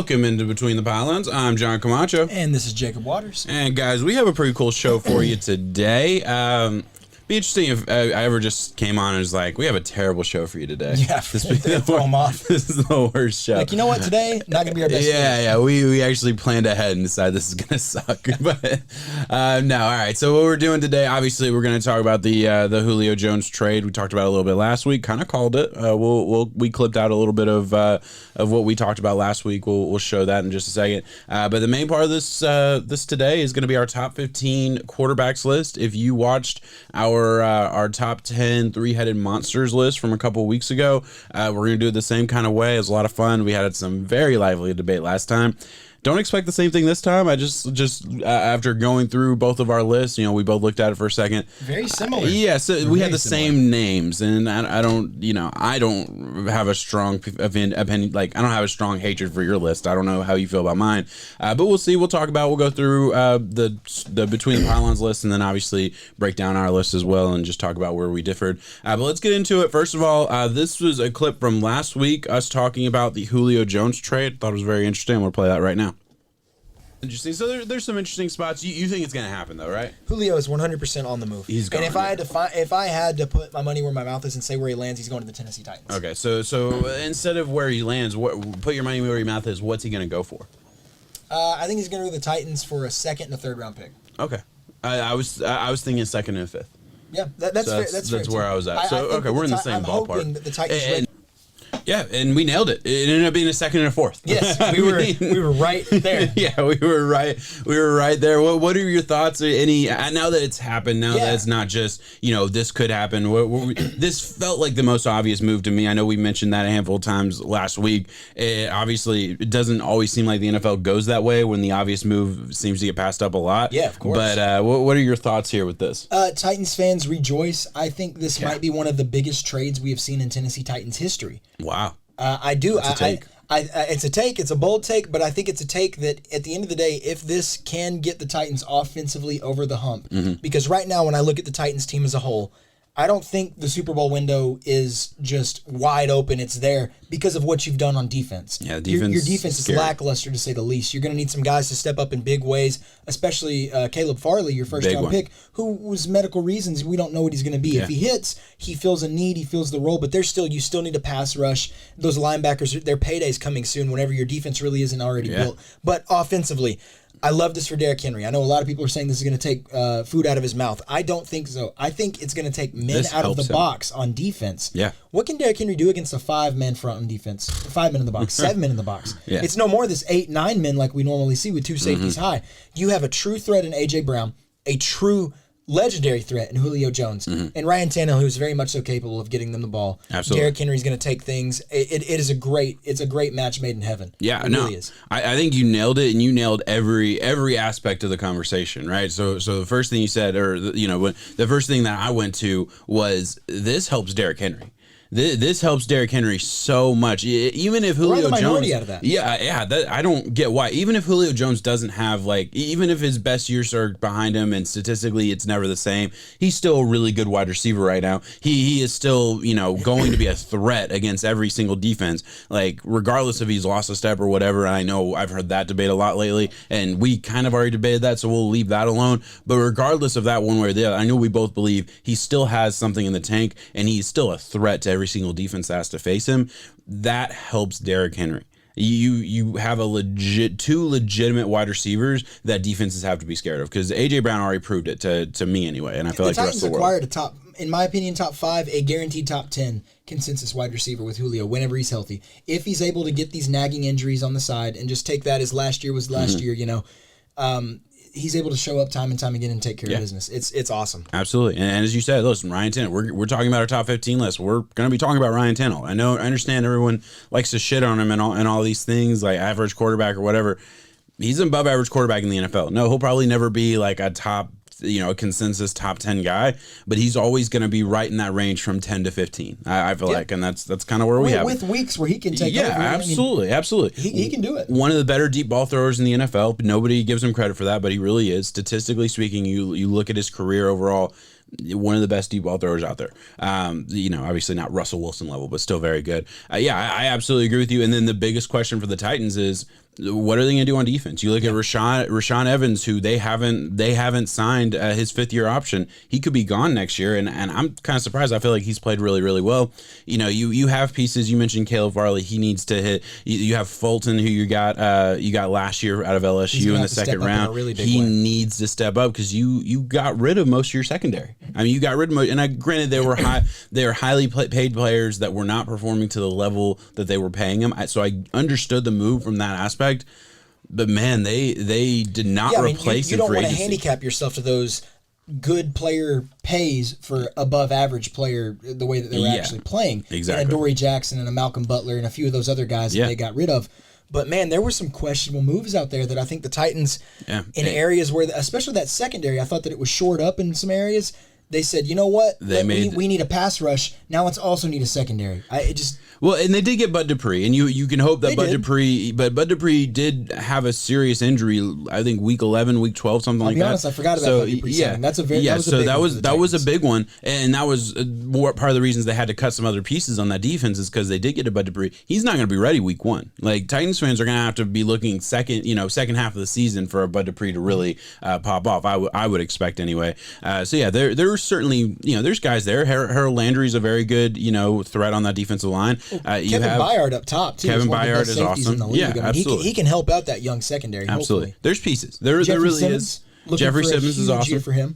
Welcome into Between the Pylons. I'm John Camacho. And this is Jacob Waters. And guys, we have a pretty cool show for you today. Be interesting if I ever just came on and was like, we have a terrible show for you today. Yeah, throw them off. This is the worst show. Like, you know what, today, not going to be our best Yeah, we actually planned ahead and decided this is going to suck. But no, all right. So what we're doing today, obviously, we're going to talk about the Julio Jones trade. We talked about it a little bit last week, kind of called it. We clipped out a little bit of what we talked about last week. We'll show that in just a second. But the main part of this today is going to be our top 15 quarterbacks list. If you watched our top 10 three-headed monsters list from a couple of weeks ago, we're going to do it the same kind of way. It was a lot of fun. We had some very lively debate last time. Don't expect the same thing this time. I just after going through both of our lists, we both looked at it for a second. Very similar. Yeah, so we had the same names, and I don't have a strong opinion. Like, I don't have a strong hatred for your list. I don't know how you feel about mine, but we'll see. We'll go through the Between the Pylons list, and then obviously break down our list as well, and just talk about where we differed. But let's get into it. First of all, this was a clip from last week, us talking about the Julio Jones trade. Thought it was very interesting. We'll play that right now. Interesting. So there's some interesting spots. You think it's going to happen though, right? Julio is 100% on the move. He's gone. And if I had to put my money where my mouth is and say where he lands, he's going to the Tennessee Titans. Okay. So instead of where he lands, put your money where your mouth is. What's he going to go for? I think he's going to go to the Titans for a second and a third round pick. Okay. I was thinking second and fifth. Yeah, that's fair. That's where I was at. So okay, we're in the same ballpark. I'm hoping that the Titans. Yeah, and we nailed it. It ended up being a second and a fourth. Yes, we were right there. Yeah, we were right. We were right there. What are your thoughts? Now that it's happened, that it's not just this could happen. This felt like the most obvious move to me. I know we mentioned that a handful of times last week. It doesn't always seem like the NFL goes that way when the obvious move seems to get passed up a lot. Yeah, of course. But what are your thoughts here with this? Titans fans rejoice. I think this might be one of the biggest trades we have seen in Tennessee Titans history. Wow. I do. It's a take. It's a take. It's a bold take, but I think it's a take that at the end of the day, if this can get the Titans offensively over the hump, because right now when I look at the Titans team as a whole, I don't think the Super Bowl window is just wide open. It's there because of what you've done on defense. Yeah, your defense is lackluster, to say the least. You're going to need some guys to step up in big ways, especially Caleb Farley, your first-round pick, who was medical reasons. We don't know what he's going to be. Yeah. If he hits, he feels a need, he feels the role, but you still need a pass rush. Those linebackers, their payday's coming soon whenever your defense really isn't already built. But offensively, I love this for Derrick Henry. I know a lot of people are saying this is going to take food out of his mouth. I don't think so. I think it's going to take men out of the box on defense. Yeah. What can Derrick Henry do against a 5-man front on defense? 5 men in the box, 7 men in the box. Yeah. It's no more this 8-9 men like we normally see with two safeties high. You have a true threat in A.J. Brown, a true legendary threat in Julio Jones, and Ryan Tannehill, who's very much so capable of getting them the ball. Absolutely. Derrick Henry's going to take things. It's a great match made in heaven. Yeah, it really is. I think you nailed it, and you nailed every aspect of the conversation, right? So the first thing you said, or the first thing that I went to was this helps Derrick Henry. This helps Derrick Henry so much. Even if Julio Jones, out of that. I don't get why. Even if Julio Jones doesn't have even if his best years are behind him, and statistically it's never the same, he's still a really good wide receiver right now. He is still going to be a threat against every single defense. Like, regardless if he's lost a step or whatever. I know I've heard that debate a lot lately, and we kind of already debated that, so we'll leave that alone. But regardless of that, one way or the other, I know we both believe he still has something in the tank, and he's still a threat to every single defense that has to face him. That helps Derrick Henry. You have two legitimate wide receivers that defenses have to be scared of, because A.J. Brown already proved it to me anyway, and I feel like the rest of the world. Acquired a top, in my opinion, top 5, a guaranteed top 10 consensus wide receiver with Julio whenever he's healthy. If he's able to get these nagging injuries on the side and just take that as last year was last year, he's able to show up time and time again and take care of business. It's awesome. Absolutely. And as you said, listen, Ryan Tannehill, we're talking about our top 15 list. We're going to be talking about Ryan Tannehill. I understand everyone likes to shit on him and all these things, like average quarterback or whatever. He's an above average quarterback in the NFL. No, he'll probably never be like a top, a consensus top 10 guy, but he's always going to be right in that range from 10 to 15. I feel like, and that's kind of where we have with weeks where he can take over. Absolutely. He can do it. One of the better deep ball throwers in the NFL. Nobody gives him credit for that, but he really is. Statistically speaking, you look at his career overall, one of the best deep ball throwers out there. Obviously not Russell Wilson level, but still very good. I absolutely agree with you. And then the biggest question for the Titans is, what are they going to do on defense? You look at Rashaan Evans, who they haven't signed his 5th-year option. He could be gone next year, and I'm kind of surprised. I feel like he's played really, really well. You know, you have pieces. You mentioned Caleb Farley. He needs to hit. You have Fulton, who you got last year out of LSU in the second round. He needs to step up because you got rid of most of your secondary. I mean, you got rid of most, and granted they were highly paid players that were not performing to the level that they were paying them. So I understood the move from that aspect. But man, they did not replace you him don't for want to agency. handicap yourself to those good player pays for above average player the way that they were actually playing. Exactly. And a Dory Jackson and a Malcolm Butler and a few of those other guys that they got rid of. But man, there were some questionable moves out there that I think the Titans in areas where, especially that secondary, I thought that it was shored up in some areas. They said, you know what? We need a pass rush. Now let's also need a secondary. Well, and they did get Bud Dupree, and you can hope that Bud Dupree did have a serious injury. I think week 11, week 12, something like that. I'll be honest, I forgot about Bud Dupree. That's a very that was a big one, and that was more part of the reasons they had to cut some other pieces on that defense is because they did get a Bud Dupree. He's not going to be ready week 1. Like Titans fans are going to have to be looking second half of the season for a Bud Dupree to really pop off. I would expect anyway. There certainly there's guys there. Harold Landry's a very good threat on that defensive line. Kevin Byard up top too. Kevin Byard is awesome. Absolutely. He can help out that young secondary. Absolutely. Hopefully. There's pieces. There really is. Jeffrey Simmons is awesome for him.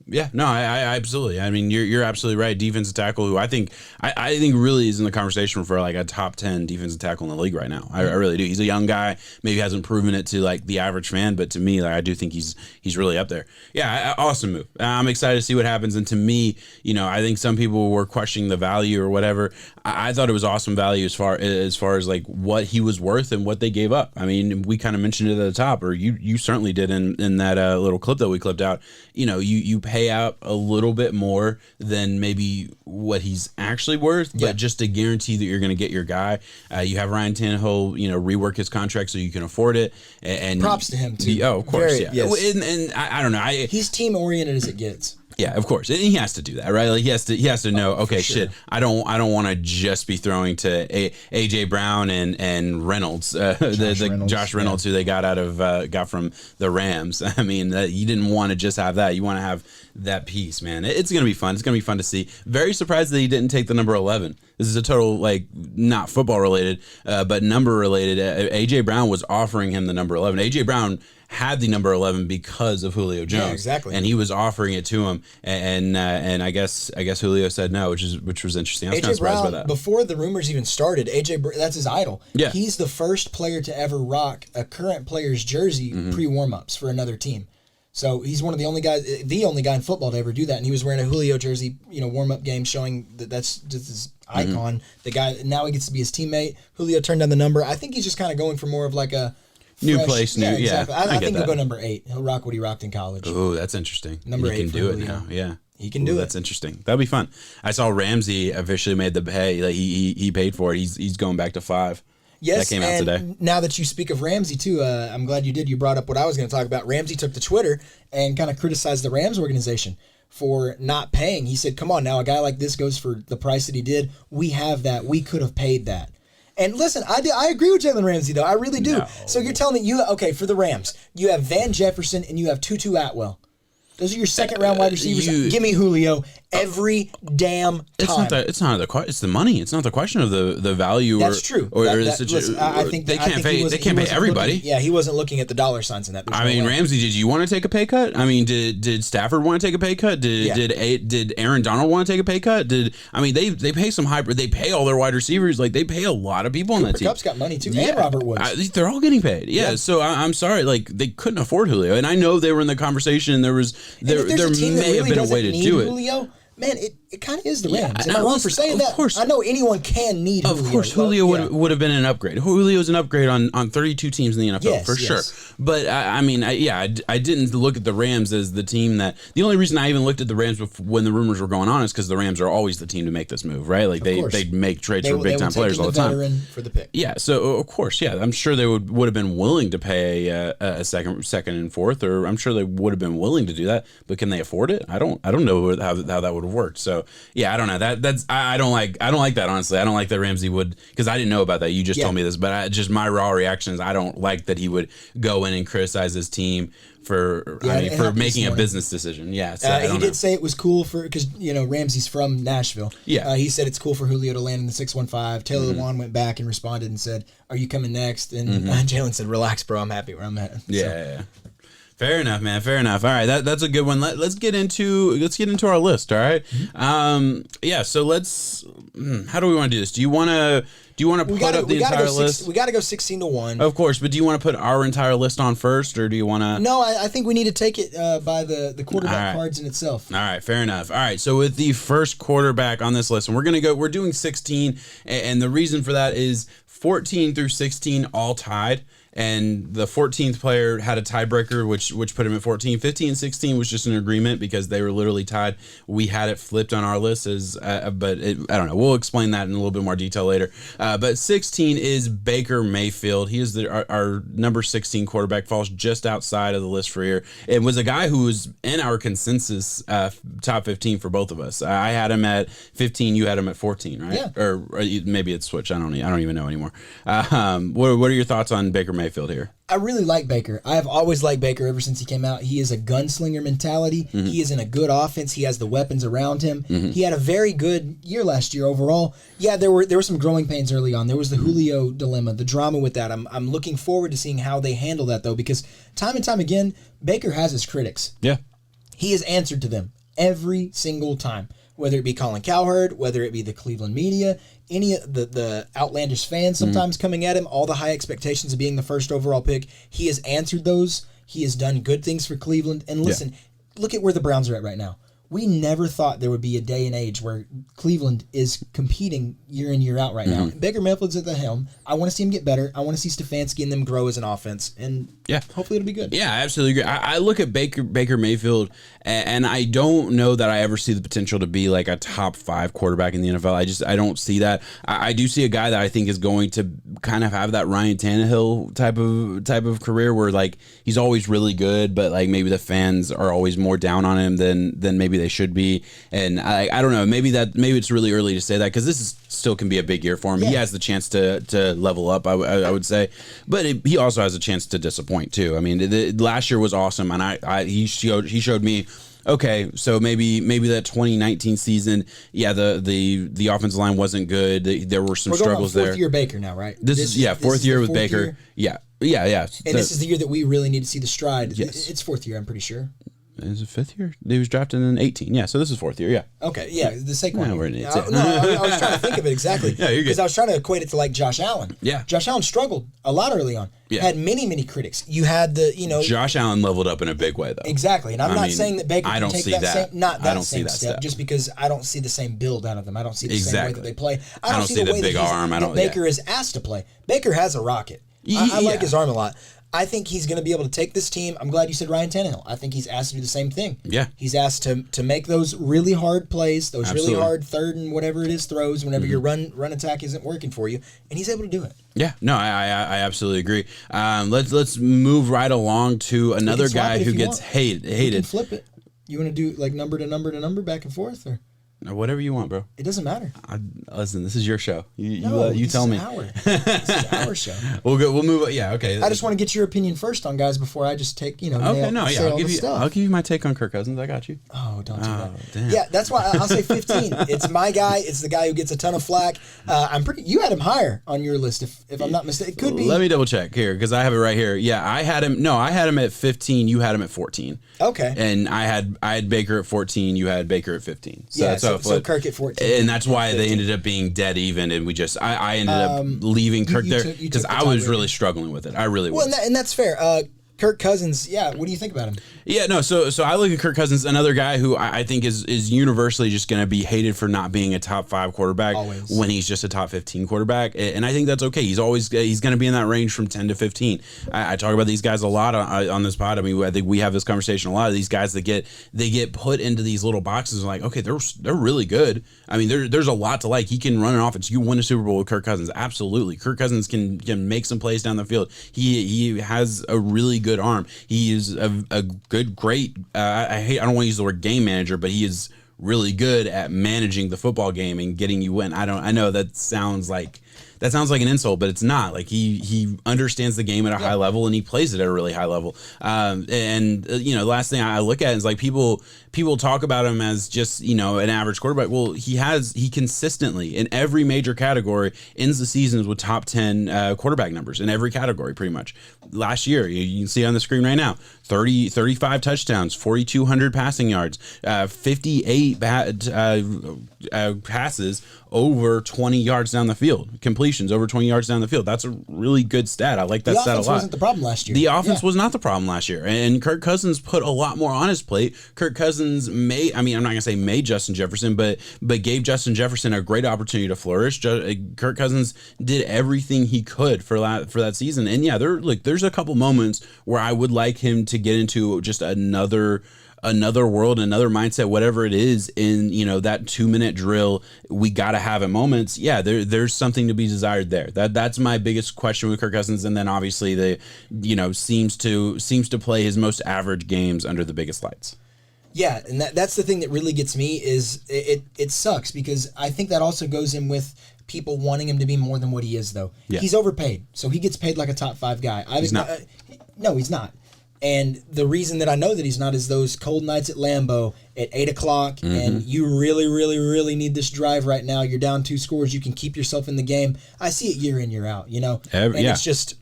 Yeah, no, I absolutely. I mean, you're absolutely right. Defensive tackle, who I think really is in the conversation for like a top 10 defensive tackle in the league right now. I really do. He's a young guy, maybe hasn't proven it to like the average fan, but to me, like I do think he's really up there. Yeah, awesome move. I'm excited to see what happens. And to me, I think some people were questioning the value or whatever. I thought it was awesome value as far as like what he was worth and what they gave up. I mean, we kind of mentioned it at the top, or you certainly did in that little clip that we clipped out. You pay out a little bit more than maybe what he's actually worth, but just to guarantee that you're going to get your guy. You have Ryan Tannehill, rework his contract so you can afford it. And props to him too. Of course, Yes. And I don't know. He's team oriented as it gets. Yeah, of course. And he has to do that, right? Like he has to know, okay, shit, I don't want to just be throwing to AJ Brown and Reynolds, Josh Reynolds, who they got from the Rams. I mean, you didn't want to just have that. You want to have that piece, man. It's going to be fun. It's going to be fun to see. Very surprised that he didn't take the number 11. This is a total, like, not football related, but number related. AJ Brown was offering him the number 11. AJ Brown had the number 11 because of Julio Jones. Yeah, exactly. And he was offering it to him, and I guess Julio said no, which was interesting. I was kind of surprised by that. Before the rumors even started, that's his idol. Yeah. He's the first player to ever rock a current player's jersey pre-warm-ups for another team. So he's one of the only guy in football to ever do that, and he was wearing a Julio jersey, warm-up game, showing that's just his icon. The guy, now he gets to be his teammate. Julio turned down the number. I think he's just kind of going for more of like a new place, exactly. I think he'll go number 8. He'll rock what he rocked in college. Oh, that's interesting. Number 8. He can do it now. Yeah. He can do it. That's interesting. That'll be fun. I saw Ramsey officially made the pay. Like he paid for it. He's going back to 5. Yes, that came out today. Now that you speak of Ramsey too, I'm glad you did. You brought up what I was going to talk about. Ramsey took to Twitter and kind of criticized the Rams organization for not paying. He said, "Come on, now a guy like this goes for the price that he did. We have that. We could have paid that." And listen, I agree with Jalen Ramsey though. I really do. No. So you're telling me for the Rams, you have Van Jefferson and you have Tutu Atwell. Those are your second round wide receivers. Give me Julio every damn time. It's the money. It's not the question of the value. That's true. I think they can't pay everybody. He wasn't looking at the dollar signs in that. Ramsey, did you want to take a pay cut? I mean, did Stafford want to take a pay cut? Did Aaron Donald want to take a pay cut? They pay some they pay all their wide receivers. Like they pay a lot of people on that team. Cup's got money too, and Robert Woods. They're all getting paid. Yeah. So I'm sorry, like they couldn't afford Julio, and I know they were in the conversation. And there may have been a way to do it. Julio, man, it kind of is the Rams. Am I wrong for saying that? Of course. I know anyone can need Julio. Of course, Julio would have been an upgrade. Julio's an upgrade on 32 teams in the NFL, for sure. But, I didn't look at the Rams as the team that... The only reason I even looked at the Rams when the rumors were going on is because the Rams are always the team to make this move, right? Like, they'd make trades for big-time players all the time. For the pick. Yeah, so, of course, I'm sure they would have been willing to pay a second and fourth, or I'm sure they would have been willing to do that. But can they afford it? I don't know how that would have worked. So yeah, I don't know. I don't like that, honestly. I don't like that Ramsey would, because I didn't know about that. You just told me this, but just my raw reaction is I don't like that he would go in and criticize his team for making a business decision. Yeah, so he did say it was cool because Ramsey's from Nashville. Yeah, he said it's cool for Julio to land in the 615. Taylor Lewan went back and responded and said, "Are you coming next?" And Jalen said, "Relax, bro. I'm happy where I'm at." Yeah. Fair enough, man. Fair enough. All right, that's a good one. Let's get into our list. All right. Yeah. So let's. How do we want to do this? Do you want to put up the entire list? We got to go 16-1. Of course, but do you want to put our entire list on first, or do you want to? No, I think we need to take it by the quarterback cards in itself. All right, fair enough. All right, so with the first quarterback on this list, and we're doing 16, and the reason for that is 14 through 16 all tied. And the 14th player had a tiebreaker, which put him at 14. 15 and 16 was just an agreement because they were literally tied. We had it flipped on our list I don't know. We'll explain that in a little bit more detail later. But 16 is Baker Mayfield. He is our number 16 quarterback, falls just outside of the list for here. It was a guy who was in our consensus top 15 for both of us. I had him at 15. You had him at 14, right? Yeah. Or maybe it's switched. I don't even know anymore. What are your thoughts on Baker Mayfield here? I really like Baker. I have always liked Baker ever since he came out. He is a gunslinger mentality. He is in a good offense. He has the weapons around him. He had a very good year last year overall. Yeah, there were some growing pains early on. There was the Julio dilemma, the drama with that. I'm looking forward to seeing how they handle that, though, because time and time again, Baker has his critics. Yeah. He has answered to them every single time, whether it be Colin Cowherd, whether it be the Cleveland media, any of the outlandish fans sometimes coming at him, all the high expectations of being the first overall pick. He has answered those. He has done good things for Cleveland. And listen, look at where the Browns are at right now. We never thought there would be a day and age where Cleveland is competing year in, year out right now. Baker Mayfield's at the helm. I want to see him get better. I want to see Stefanski and them grow as an offense. And hopefully it'll be good. Yeah, I absolutely agree. I look at Baker Mayfield, and I don't know that I ever see the potential to be like a top 5 quarterback in the NFL. I don't see that. I do see a guy that I think is going to kind of have that Ryan Tannehill type of career where like he's always really good, but like maybe the fans are always more down on him than maybe they should be. And I don't know, maybe it's really early to say that because this still can be a big year for him. He has the chance to level up, I would say, but he also has a chance to disappoint too. I mean, last year was awesome, and he showed me. Okay, so maybe that 2019 season, the offensive line wasn't good. There were some struggles there. Fourth year Baker now, right? This is fourth year with Baker. Year? Yeah. And this is the year that we really need to see the stride. Yes. It's fourth year, I'm pretty sure. Is it fifth year? He was drafted in 18. Yeah, so this is fourth year. Yeah. Okay. Yeah, the Saquon. I was trying to think of it exactly. Yeah, you're good. Because I was trying to equate it to like Josh Allen. Yeah. Josh Allen struggled a lot early on. Yeah. Had many critics. You had Josh Allen leveled up in a big way though. Exactly, and I'm not saying that Baker can take that same step, step just because I don't see the same build out of them. I don't see the same way that they play. I don't see the big arm. Baker is asked to play. Baker has a rocket. I like his arm a lot. I think he's going to be able to take this team. I'm glad you said Ryan Tannehill. I think he's asked to do the same thing. Yeah. He's asked to make those really hard plays, those really hard third and whatever it is throws whenever your run attack isn't working for you, and he's able to do it. Yeah, no, I absolutely agree. Let's move right along to another guy who gets hated. You can flip it. You want to do like number to number to number back and forth, or whatever you want, bro. It doesn't matter. Listen, this is your show. You tell me. This is our show. We'll move. Yeah, okay. I just want to get your opinion first on guys before I just take I'll give you my take on Kirk Cousins. I got you. Oh, don't do that. Damn. Yeah, that's why I'll say 15. It's my guy. It's the guy who gets a ton of flack. You had him higher on your list, if I'm not mistaken. It could be. Let me double check here because I have it right here. Yeah, I had him at 15. You had him at 14. Okay. And I had Baker at 14. You had Baker at 15. So Kirk at 14. And that's why they ended up being dead even, and I ended up leaving Kirk there because I was really struggling with it. I really was. And that's fair. Kirk Cousins, what do you think about him? Yeah, no, so I look at Kirk Cousins, another guy who I think is universally just going to be hated for not being a top 5 quarterback when he's just a top 15 quarterback, and I think that's okay. He's going to be in that range from 10 to 15. I talk about these guys a lot on this pod. I mean, I think we have this conversation a lot of these guys that get put into these little boxes like, okay, they're really good. I mean, there's a lot to like. He can run an offense. You win a Super Bowl with Kirk Cousins, absolutely. Kirk Cousins can make some plays down the field. He has a really good arm. He is a great. I don't want to use the word game manager, but he is really good at managing the football game and getting you win. I know that sounds like an insult, but it's not. Like he understands the game at a high level and he plays it at a really high level. The last thing I look at is like people talk about him as just, an average quarterback. Well, he consistently in every major category ends the seasons with top 10 quarterback numbers in every category pretty much. Last year, you can see on the screen right now, 35 touchdowns, 4,200 passing yards, 58 passes over 20 yards down the field, completions over 20 yards down the field. That's a really good stat. I like that stat a lot. The offense wasn't the problem last year. The offense was not the problem last year. And Kirk Cousins put a lot more on his plate. Kirk Cousins I'm not going to say made Justin Jefferson, but gave Justin Jefferson a great opportunity to flourish. Kirk Cousins did everything he could for that season. And yeah, there's a couple moments where I would like him to get into just another world, another mindset, whatever it is in, that 2-minute drill we got to have at moments. Yeah, there's something to be desired there. That's my biggest question with Kirk Cousins. And then obviously seems to play his most average games under the biggest lights. Yeah, and that's the thing that really gets me is it sucks because I think that also goes in with people wanting him to be more than what he is, though. Yeah. He's overpaid, so he gets paid like a top 5 guy. He's not. No, he's not. And the reason that I know that he's not is those cold nights at Lambeau at 8 o'clock, and you really, really, really need this drive right now. You're down 2 scores. You can keep yourself in the game. I see it year in, year out, It's just,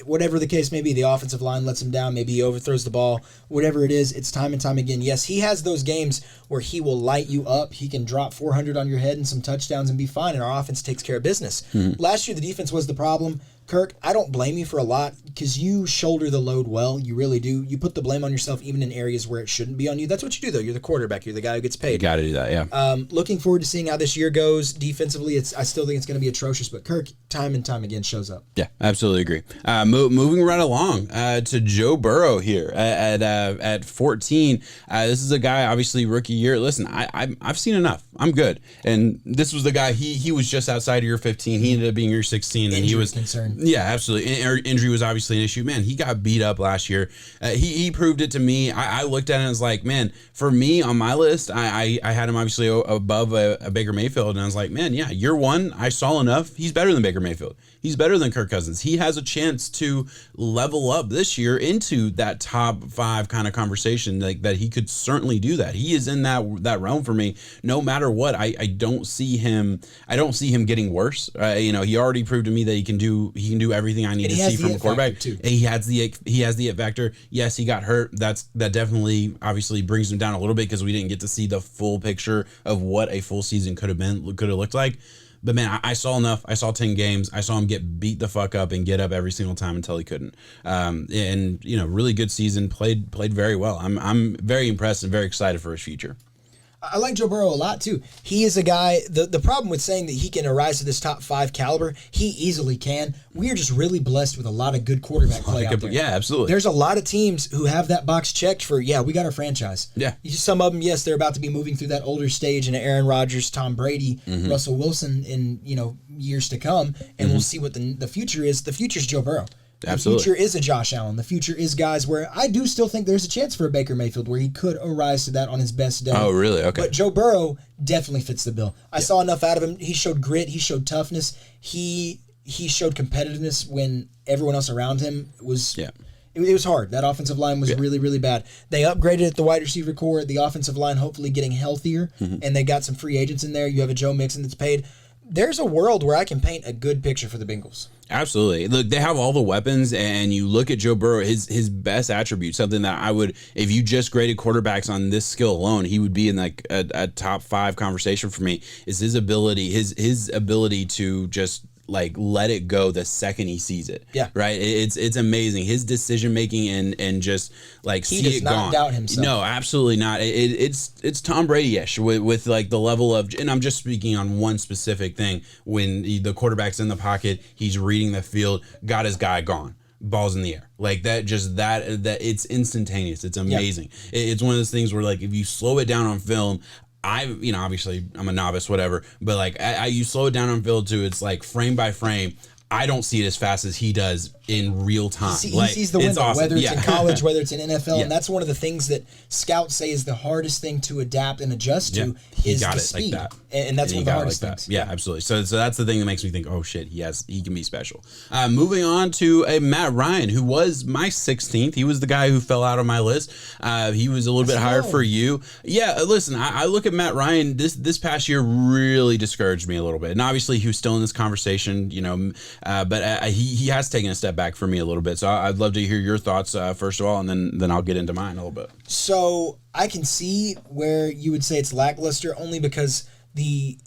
whatever the case may be, the offensive line lets him down. Maybe he overthrows the ball. Whatever it is, it's time and time again. Yes, he has those games where he will light you up. He can drop 400 on your head and some touchdowns and be fine, and our offense takes care of business. Last year, the defense was the problem. Kirk, I don't blame you for a lot because you shoulder the load well. You really do. You put the blame on yourself even in areas where it shouldn't be on you. That's what you do, though. You're the quarterback. You're the guy who gets paid. You got to do that, yeah. Looking forward to seeing how this year goes. Defensively, I still think it's going to be atrocious, but Kirk, time and time again, shows up. Yeah, absolutely agree. Moving right along to Joe Burrow here at 14. This is a guy, obviously, rookie year. Listen, I've seen enough. I'm good. And this was the guy, he was just outside of year 15. He ended up being year 16. And he was concerned. Yeah, absolutely. Injury was obviously an issue. Man, he got beat up last year. He proved it to me. I looked at it and was like, man, for me on my list, I had him obviously above a Baker Mayfield. And I was like, man, yeah, year 1, I saw enough. He's better than Baker Mayfield. He's better than Kirk Cousins. He has a chance to level up this year into that top 5 kind of conversation, like that he could certainly do that. He is in that realm for me. No matter what, I don't see him getting worse. He already proved to me that he can do everything I need to see from a quarterback. He has the it factor. Yes, he got hurt. That definitely obviously brings him down a little bit because we didn't get to see the full picture of what a full season could have looked like. But man, I saw enough. I saw 10 games. I saw him get beat the fuck up and get up every single time until he couldn't. Really good season. Played very well. I'm very impressed and very excited for his future. I like Joe Burrow a lot, too. He is a guy, the problem with saying that he can arise to this top 5 caliber, he easily can. We are just really blessed with a lot of good quarterback play out there. Yeah, absolutely. There's a lot of teams who have that box checked for, we got our franchise. Yeah. Some of them, yes, they're about to be moving through that older stage into Aaron Rodgers, Tom Brady, Russell Wilson in, years to come, and we'll see what the future is. The future is Joe Burrow. Absolutely. The future is a Josh Allen. The future is guys where I do still think there's a chance for a Baker Mayfield where he could arise to that on his best day. Oh, really? Okay. But Joe Burrow definitely fits the bill. I saw enough out of him. He showed grit. He showed toughness. He showed competitiveness when everyone else around him was... Yeah. It was hard. That offensive line was really, really bad. They upgraded at the wide receiver core. The offensive line hopefully getting healthier, and they got some free agents in there. You have a Joe Mixon that's paid. There's a world where I can paint a good picture for the Bengals. Absolutely. Look, they have all the weapons, and you look at Joe Burrow, his best attribute, something that I would, if you just graded quarterbacks on this skill alone, he would be in like a top 5 conversation for me, is his ability to just like let it go the second he sees it. Yeah. Right. It's amazing. His decision making and just like he see does it not gone. Doubt himself. No, absolutely not. It's Tom Brady-ish with like the level of, and I'm just speaking on one specific thing. When the quarterback's in the pocket, he's reading the field, got his guy gone. Balls in the air like that, just that it's instantaneous. It's amazing. Yep. It's one of those things where like if you slow it down on film, obviously I'm a novice, whatever, but like you slow it down on film too. It's like frame by frame. I don't see it as fast as he does in real time. He sees the window, awesome. Whether it's in college, whether it's in NFL, and that's one of the things that scouts say is the hardest thing to adapt and adjust to is the speed. Like that. And that's one of the hardest things. Yeah, absolutely. So that's the thing that makes me think, oh shit, he can be special. Moving on to a Matt Ryan, who was my 16th. He was the guy who fell out of my list. He was a little bit higher for you. Yeah, listen, I look at Matt Ryan. This past year really discouraged me a little bit, and obviously he was still in this conversation, but he has taken a step back for me a little bit. So I'd love to hear your thoughts first of all, and then I'll get into mine a little bit. So I can see where you would say it's lackluster, only because the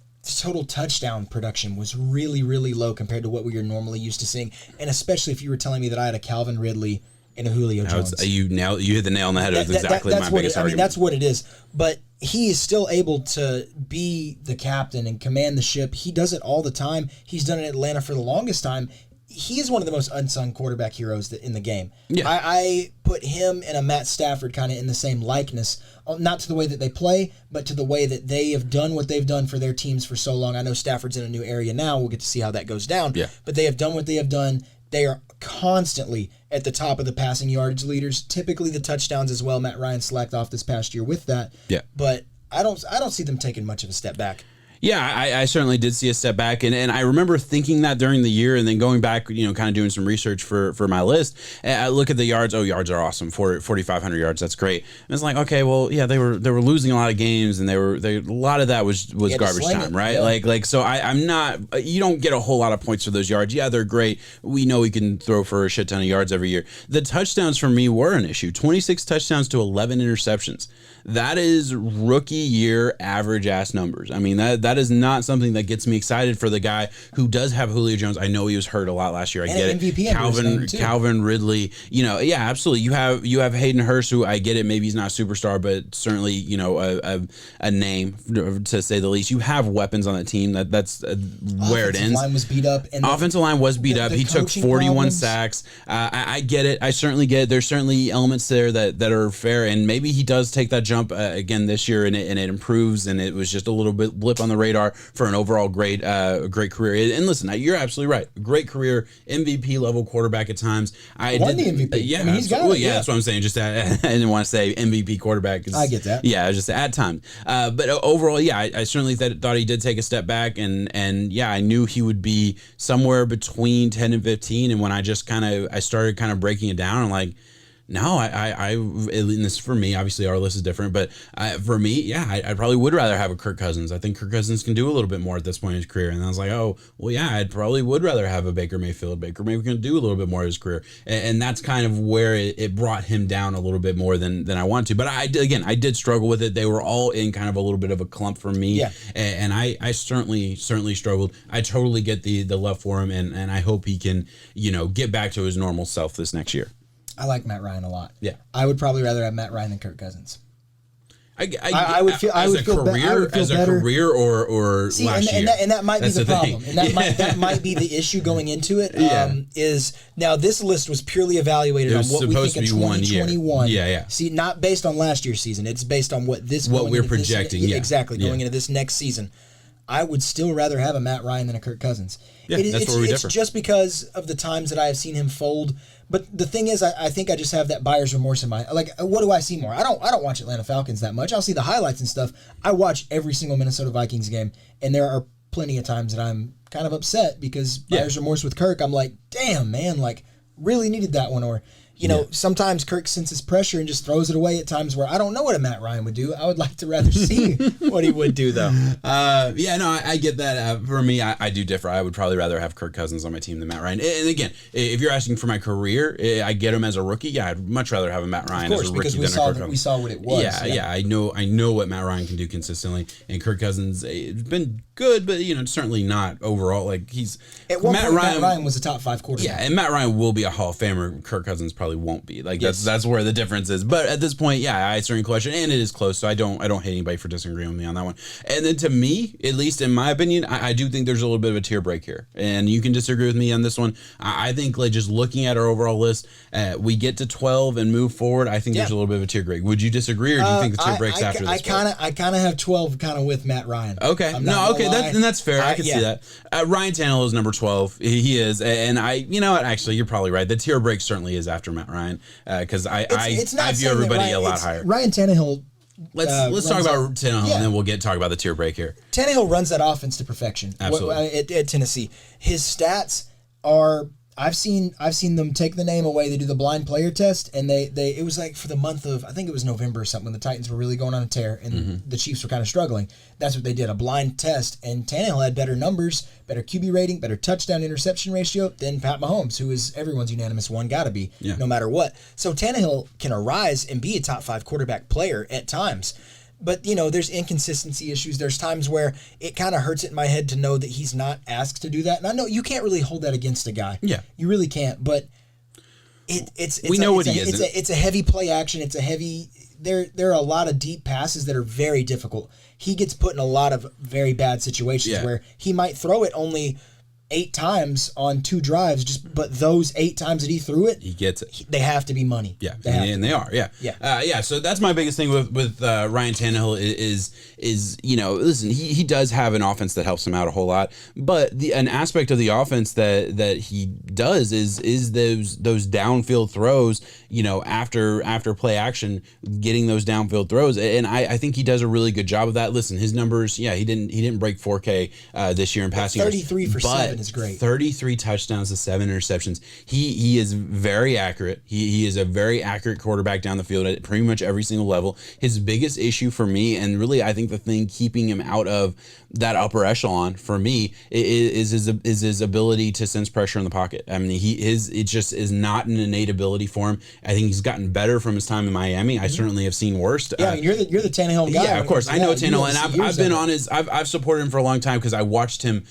total touchdown production was really, really low compared to what we are normally used to seeing, and especially if you were telling me that I had a Calvin Ridley and a Julio Jones. You hit the nail on the head. That's exactly my biggest argument. That's what it is. But he is still able to be the captain and command the ship. He does it all the time. He's done it in Atlanta for the longest time. He is one of the most unsung quarterback heroes in the game. Yeah. I put him and a Matt Stafford kind of in the same likeness, not to the way that they play, but to the way that they have done what they've done for their teams for so long. I know Stafford's in a new area now. We'll get to see how that goes down. Yeah. But they have done what they have done. They are constantly at the top of the passing yardage leaders. Typically the touchdowns as well. Matt Ryan slacked off this past year with that. Yeah. But I don't see them taking much of a step back. Yeah, I certainly did see a step back, and I remember thinking that during the year, and then going back, kind of doing some research for my list. And I look at the yards. Oh, yards are awesome. 4,500 yards. That's great. And it's like, okay, well, yeah, they were losing a lot of games, and a lot of that was garbage time, right? Yeah. Like so. I'm not. You don't get a whole lot of points for those yards. Yeah, they're great. We know we can throw for a shit ton of yards every year. The touchdowns for me were an issue. 26 touchdowns to 11 interceptions. That is rookie year average ass numbers. I mean, that is not something that gets me excited for the guy who does have Julio Jones. I know he was hurt a lot last year. I get it. MVP Calvin Ridley. Yeah, absolutely. You have Hayden Hurst, who I get it. Maybe he's not a superstar, but certainly a name to say the least. You have weapons on the team. That's where it ends. Offensive line was beat up. He took 41 sacks. I get it. I certainly get it. There's certainly elements there that are fair, and maybe he does take that jump again this year, and it improves, and it was just a little bit blip on the radar for an overall great career. And listen, you're absolutely right. Great career, MVP level quarterback at times. Won the MVP. Yeah, he's got it. Yeah, that's what I'm saying. Just I didn't want to say MVP quarterback. I get that. Yeah, just at times. But overall, yeah, I certainly thought he did take a step back, and yeah, I knew he would be somewhere between 10 and 15. And when I started kind of breaking it down, I'm like, no, and this for me, obviously our list is different, but for me, yeah, I probably would rather have a Kirk Cousins. I think Kirk Cousins can do a little bit more at this point in his career. And I was like, oh, well, yeah, I probably would rather have a Baker Mayfield. Baker Mayfield can do a little bit more of his career. And that's kind of where it brought him down a little bit more than I wanted to. But I did struggle with it. They were all in kind of a little bit of a clump for me. Yeah. And I certainly struggled. I totally get the love for him, and I hope he can, get back to his normal self this next year. I like Matt Ryan a lot. Yeah, I would probably rather have Matt Ryan than Kirk Cousins. I would feel as a career or see, last year. And that might be the problem, and that might be the issue going into it. Is now this list was purely evaluated on what we think in 2021. Yeah. See, not based on last year's season. It's based on what we're projecting. Exactly, going into this next season. I would still rather have a Matt Ryan than a Kirk Cousins. Yeah, that's where we differ. It's just because of the times that I have seen him fold. But the thing is, I think I just have that buyer's remorse in my what do I see more? I don't watch Atlanta Falcons that much. I'll see the highlights and stuff. I watch every single Minnesota Vikings game, and there are plenty of times that I'm kind of upset because buyer's remorse with Kirk. I'm like, damn man, really needed that one. Or sometimes Kirk senses pressure and just throws it away at times where I don't know what a Matt Ryan would do. I would like to rather see what he would do, though. I get that. For me, I do differ. I would probably rather have Kirk Cousins on my team than Matt Ryan. And again, if you're asking for my career, I get him as a rookie. Yeah, I'd much rather have a Matt Ryan as a rookie than a Kirk Cousins. We saw what it was. Yeah, I know what Matt Ryan can do consistently. And Kirk Cousins, it's been good, but certainly not overall. At one point, Matt Ryan was a top 5 quarterback. Yeah, and Matt Ryan will be a Hall of Famer. Kirk Cousins probably probably won't be. Like that's where the difference is. But at this point, yeah, I certainly question, and it is close, so I don't hate anybody for disagreeing with me on that one. And then to me, at least in my opinion, I do think there's a little bit of a tier break here, and you can disagree with me on this one. I think like just looking at our overall list, we get to 12 and move forward. I think there's a little bit of a tier break. Would you disagree, or do you think the tier breaks after this? I kind of have 12 kind of with Matt Ryan. Okay, that's fair. I can see that. Ryan Tannehill is number 12. He is, and you know what? Actually, you're probably right. The tier break certainly is after Matt Ryan, because I view everybody a lot higher. Ryan Tannehill. Let's talk about Tannehill, and then we'll talk about the tier break here. Tannehill runs that offense to perfection. Absolutely. At Tennessee, his stats are. I've seen them take the name away. They do the blind player test, and it was like for the month of, I think it was November or something, when the Titans were really going on a tear and the Chiefs were kind of struggling. That's what they did, a blind test, and Tannehill had better numbers, better QB rating, better touchdown interception ratio than Pat Mahomes, who is everyone's unanimous one, gotta be, no matter what. So Tannehill can arise and be a top 5 quarterback player at times. But, there's inconsistency issues. There's times where it kind of hurts it in my head to know that he's not asked to do that. And I know you can't really hold that against a guy. Yeah. You really can't. But it's a heavy play action. It's a heavy... There are a lot of deep passes that are very difficult. He gets put in a lot of very bad situations where he might throw it only 8 times on 2 drives, but those 8 times that he threw it, he gets it. They have to be money. Yeah, they are. Yeah. So that's my biggest thing with Ryan Tannehill is listen, he does have an offense that helps him out a whole lot, but an aspect of the offense that he does is those downfield throws. After play action, getting those downfield throws, and I think he does a really good job of that. Listen, his numbers, he didn't break 4K this year in passing. 33 for 7 is great. 33 touchdowns to 7 interceptions. He is very accurate. He is a very accurate quarterback down the field at pretty much every single level. His biggest issue for me, and really I think the thing keeping him out of that upper echelon for me, is his ability to sense pressure in the pocket. I mean, it just is not an innate ability for him. I think he's gotten better from his time in Miami. I certainly have seen worse. Yeah, you're the Tannehill guy. Yeah, of course. I know Tannehill, and I've been on his. I've supported him for a long time because I watched him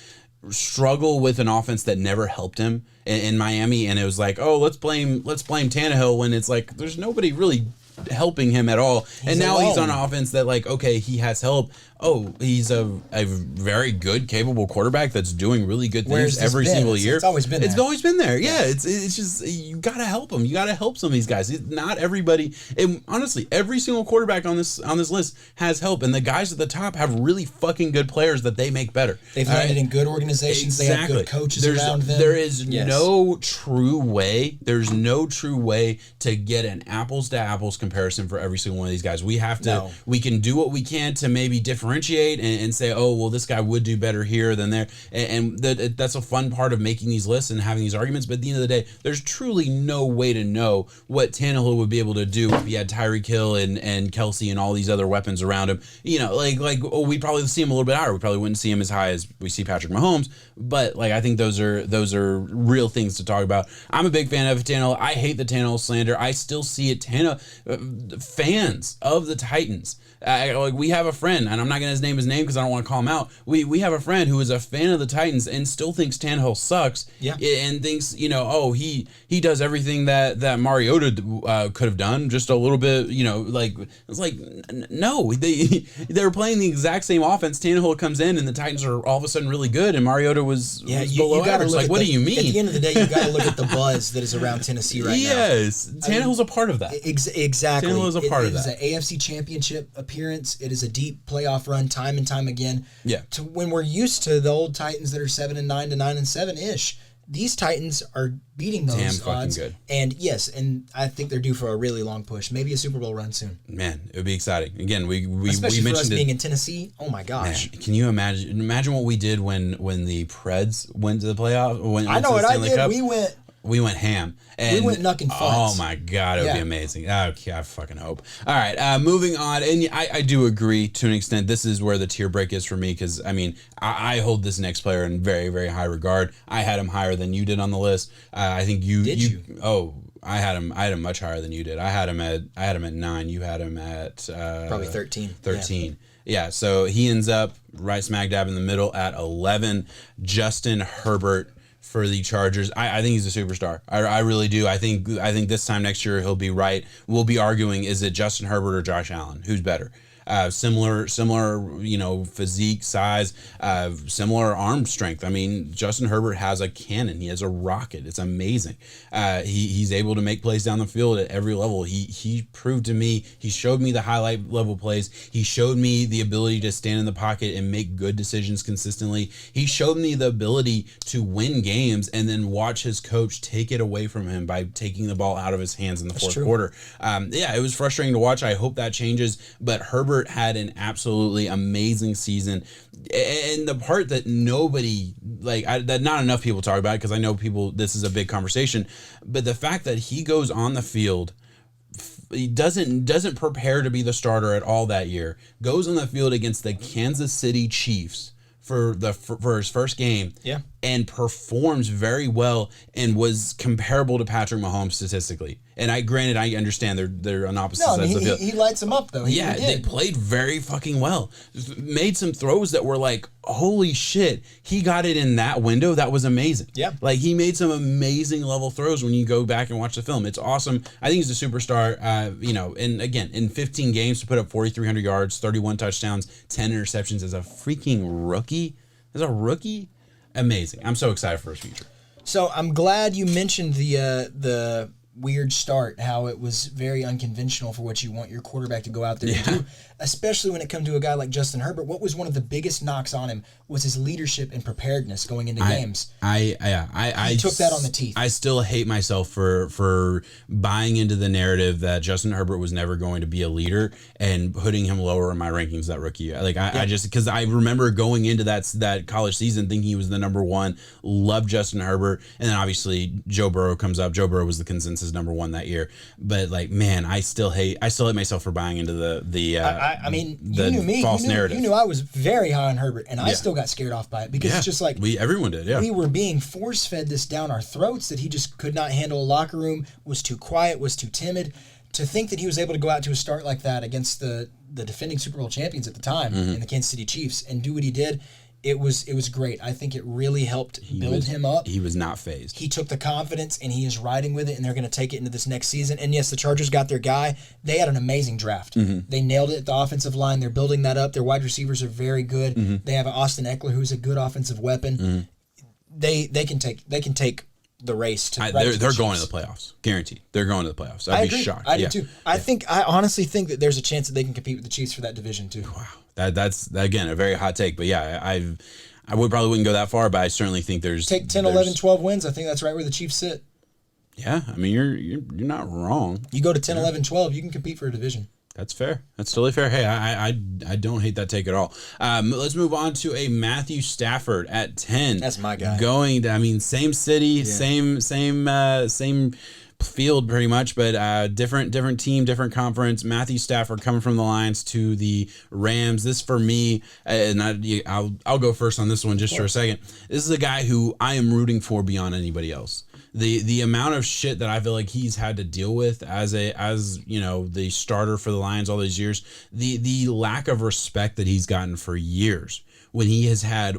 struggle with an offense that never helped him in Miami, and it was like, oh, let's blame Tannehill, when it's like there's nobody really helping him at all. And now he's on an offense that, like, okay, he has help. Oh, he's a very good, capable quarterback that's doing really good things every single year. It's always been there. It's always been there. Yeah, it's just, you got to help him. You got to help some of these guys. Not everybody, and honestly, every single quarterback on this list has help, and the guys at the top have really fucking good players that they make better. They've landed in good organizations. Exactly. They have good coaches around them. There is no true way. There's no true way to get an apples to apples comparison for every single one of these guys. We have to. No. We can do what we can to maybe differentiate and say, oh, well, this guy would do better here than there. And that's a fun part of making these lists and having these arguments. But at the end of the day, there's truly no way to know what Tannehill would be able to do if he had Tyreek Hill and Kelsey and all these other weapons around him. We'd probably see him a little bit higher. We probably wouldn't see him as high as we see Patrick Mahomes. But I think those are real things to talk about. I'm a big fan of Tannehill. I hate the Tannehill slander. I still see it. Fans of the Titans. We have a friend, and I'm not going to name his name because I don't want to call him out. We have a friend who is a fan of the Titans and still thinks Tannehill sucks. Yeah. And thinks, he does everything that Mariota could have done, just a little bit, it's like, no, they were playing the exact same offense. Tannehill comes in and the Titans are all of a sudden really good, and Mariota was below average. Like, what do you mean? At the end of the day, you got to look at the buzz that is around Tennessee right now. Yes, Tannehill's a part of that. Exactly. Tannehill is a part of that. It is an AFC Championship appearance. It is a deep playoff run time and time again. Yeah. To when we're used to the old Titans that are 7-9 to 9-7 ish, these Titans are beating those odds. Good. And yes, and I think they're due for a really long push, maybe a Super Bowl run soon. Man, it would be exciting. Again, we especially mentioned for us being in Tennessee. Oh my gosh! Man, can you imagine what we did when the Preds went to the playoff? I know what I did. Cup? We went ham. And we went knucking funds. Oh my God, it would be amazing. Okay, I fucking hope. All right, moving on. And I do agree to an extent. This is where the tier break is for me because, I hold this next player in very, very high regard. I had him higher than you did on the list. I think you... Did you? Oh, I had him much higher than you did. I had him at 9. You had him at... probably 13. 13. Yeah, so he ends up right smack dab in the middle at 11. Justin Herbert for the Chargers. I think he's a superstar. I really do. I think this time next year he'll be right. We'll be arguing, is it Justin Herbert or Josh Allen? Who's better? Similar, physique, size, similar arm strength. I mean, Justin Herbert has a cannon. He has a rocket. It's amazing. He's able to make plays down the field at every level. He proved to me, he showed me the highlight level plays. He showed me the ability to stand in the pocket and make good decisions consistently. He showed me the ability to win games and then watch his coach take it away from him by taking the ball out of his hands in the fourth quarter. It was frustrating to watch. I hope that changes, but Herbert had an absolutely amazing season, and the part that nobody that not enough people talk about, because I know this is a big conversation, but the fact that he goes on the field, he doesn't prepare to be the starter at all that year, goes on the field against the Kansas City Chiefs for his first game, and performs very well and was comparable to Patrick Mahomes statistically. And I understand they're on opposite sides of the field. He lights them up though. They played very fucking well. Made some throws that were like, holy shit, he got it in that window. That was amazing. Yeah. Like, he made some amazing level throws when you go back and watch the film. It's awesome. I think he's a superstar. And again, in 15 games to put up 4,300 yards, 31 touchdowns, 10 interceptions as a freaking rookie. Amazing. I'm so excited for his future. So I'm glad you mentioned the weird start, how it was very unconventional for what you want your quarterback to go out there and do, especially when it comes to a guy like Justin Herbert. What was one of the biggest knocks on him was his leadership and preparedness going into games. He took that on the teeth. I still hate myself for buying into the narrative that Justin Herbert was never going to be a leader and putting him lower in my rankings that rookie year. I just, because I remember going into that college season thinking he was the number one, loved Justin Herbert, and then obviously Joe Burrow comes up. Joe Burrow was the consensus number one that year, but I still hate myself for buying into the you knew me. False narrative. You knew I was very high on Herbert, and I still got scared off by it because it's just like everyone did. Yeah, we were being force fed this down our throats that he just could not handle a locker room, was too quiet, was too timid. To think that he was able to go out to a start like that against the defending Super Bowl champions at the time in the Kansas City Chiefs and do what he did. It was great. I think it really helped build him up. He was not fazed. He took the confidence, and he is riding with it, and they're going to take it into this next season. And yes, the Chargers got their guy. They had an amazing draft. They nailed it at the offensive line. They're building that up. Their wide receivers are very good. They have Austin Eckler, who's a good offensive weapon. They can take the race to they're going to the playoffs. Guaranteed. They're going to the playoffs. I'd be shocked. I do too. I honestly think that there's a chance that they can compete with the Chiefs for that division too. Wow. That's again a very hot take, but yeah, I wouldn't go that far, but I certainly think there's take 10, 11, 12 wins. I think that's right where the Chiefs sit. Yeah, I mean you're not wrong. You go to 10, 11, 12, you can compete for a division. That's fair. That's totally fair. Hey, I don't hate that take at all. Let's move on to a Matthew Stafford at 10. That's my guy. Going to, same city, same field pretty much, but different team, different conference. Matthew Stafford coming from the Lions to the Rams. This for me, and I'll go first on this one just for a second. This is a guy who I am rooting for beyond anybody else. The amount of shit that I feel like he's had to deal with as the starter for the Lions all these years, the lack of respect that he's gotten for years. When he has had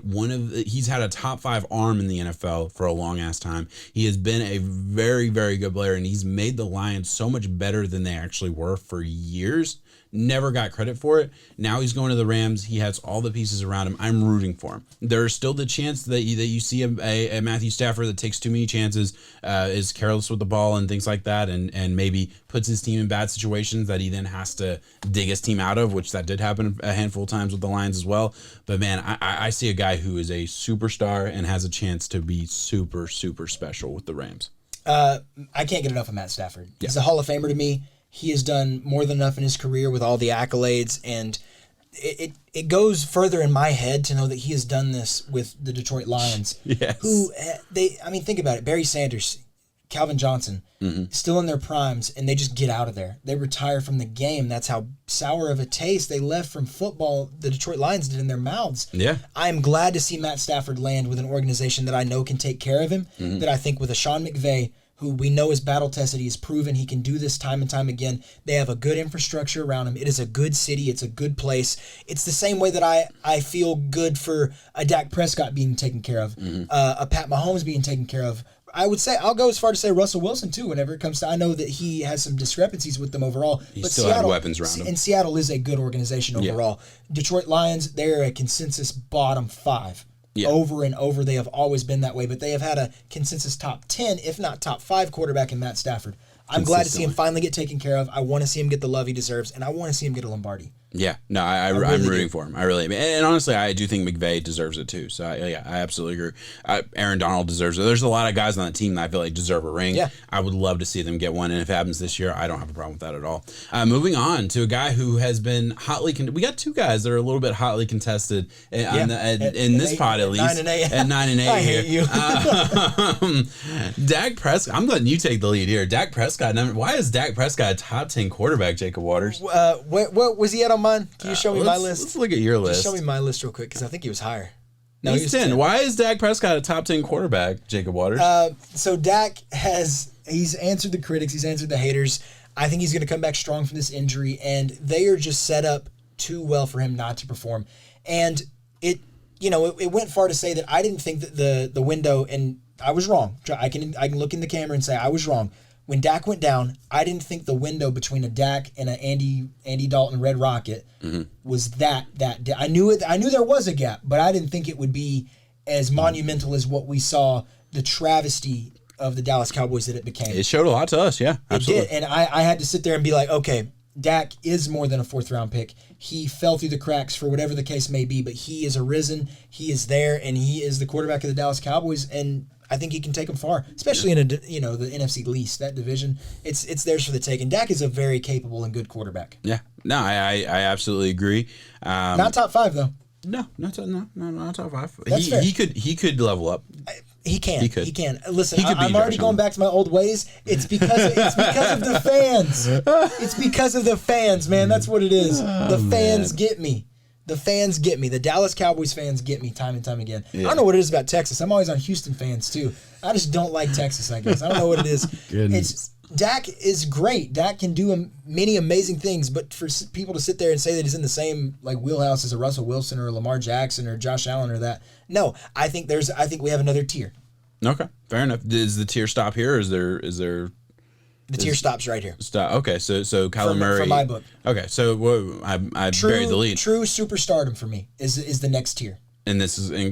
he's had a top 5 arm in the NFL for a long ass time. He has been a very, very good player, and he's made the Lions so much better than they actually were for years. Never got credit for it. Now he's going to the Rams. He has all the pieces around him. I'm rooting for him. There's still the chance that you see a Matthew Stafford that takes too many chances, is careless with the ball and things like that, and maybe puts his team in bad situations that he then has to dig his team out of, which that did happen a handful of times with the Lions as well. But man, I see a guy who is a superstar and has a chance to be super, super special with the Rams. I can't get enough of Matt Stafford. He's a Hall of Famer to me. He has done more than enough in his career with all the accolades, and it goes further in my head to know that he has done this with the Detroit Lions. Yes. Who think about it. Barry Sanders, Calvin Johnson, still in their primes, and they just get out of there. They retire from the game. That's how sour of a taste they left from football the Detroit Lions did in their mouths. Yeah. I am glad to see Matt Stafford land with an organization that I know can take care of him, that I think with a Sean McVay who we know is battle tested. He has proven he can do this time and time again. They have a good infrastructure around him. It is a good city. It's a good place. It's the same way that I feel good for a Dak Prescott being taken care of, a Pat Mahomes being taken care of. I would say, I'll go as far to say Russell Wilson too, whenever it comes to, I know that he has some discrepancies with them overall. He but still Seattle, had weapons around him. And Seattle is a good organization overall. Detroit Lions, they're a consensus bottom 5. Yeah. Over and over, they have always been that way, but they have had a consensus top 10, if not top 5 quarterback in Matt Stafford. I'm glad to see him finally get taken care of. I want to see him get the love he deserves, and I want to see him get a Lombardi. Yeah, no, I'm rooting for him. I really am. And honestly, I do think McVay deserves it too. So, I absolutely agree. Aaron Donald deserves it. There's a lot of guys on the team that I feel like deserve a ring. Yeah. I would love to see them get one, and if it happens this year, I don't have a problem with that at all. Moving on to a guy who has been hotly we got 2 guys that are a little bit hotly contested in this pod, at least. 9 and 8. At 9 and 8 I here. hate you. Dak Prescott. I'm letting you take the lead here. Dak Prescott. Why is Dak Prescott a top 10 quarterback, Jacob Waters? What was he at on mine? Can you show me my list? Let's look at your list. Just show me my list real quick, because I think he was higher. No, he's 10. Why is Dak Prescott a top 10 quarterback, Jacob Waters? So Dak he's answered the critics, he's answered the haters. I think he's going to come back strong from this injury, and they are just set up too well for him not to perform. And it went far to say that I didn't think that the window, and I was wrong. I can look in the camera and say I was wrong. When Dak went down, I didn't think the window between a Dak and an Andy Dalton Red Rocket was that. I knew it. I knew there was a gap, but I didn't think it would be as monumental as what we saw, the travesty of the Dallas Cowboys that it became. It showed a lot to us, yeah, absolutely. It did, and I had to sit there and be like, okay, Dak is more than a 4th-round pick. He fell through the cracks for whatever the case may be, but he is arisen, he is there, and he is the quarterback of the Dallas Cowboys, and I think he can take them far, especially in the NFC least, that division. It's theirs for the taking. Dak is a very capable and good quarterback. Yeah, no, I absolutely agree. Not top 5 though. No, not top 5. That's fair. He could level up. He can. He could. He can. Listen, I'm already going back to my old ways. It's because of the fans. It's because of the fans, man. That's what it is. The fans get me. The fans get me. The Dallas Cowboys fans get me time and time again. Yeah. I don't know what it is about Texas. I'm always on Houston fans too. I just don't like Texas, I guess. I don't know what it is. Goodness. Dak is great. Dak can do many amazing things, but for people to sit there and say that he's in the same wheelhouse as a Russell Wilson or a Lamar Jackson or Josh Allen or that, no. I think we have another tier. Okay, fair enough. Does the tier stop here, or is there? The tier stops right here. Stop. Okay, so Kyler Murray. From my book. Okay, so I buried the lead. True superstardom for me is the next tier. And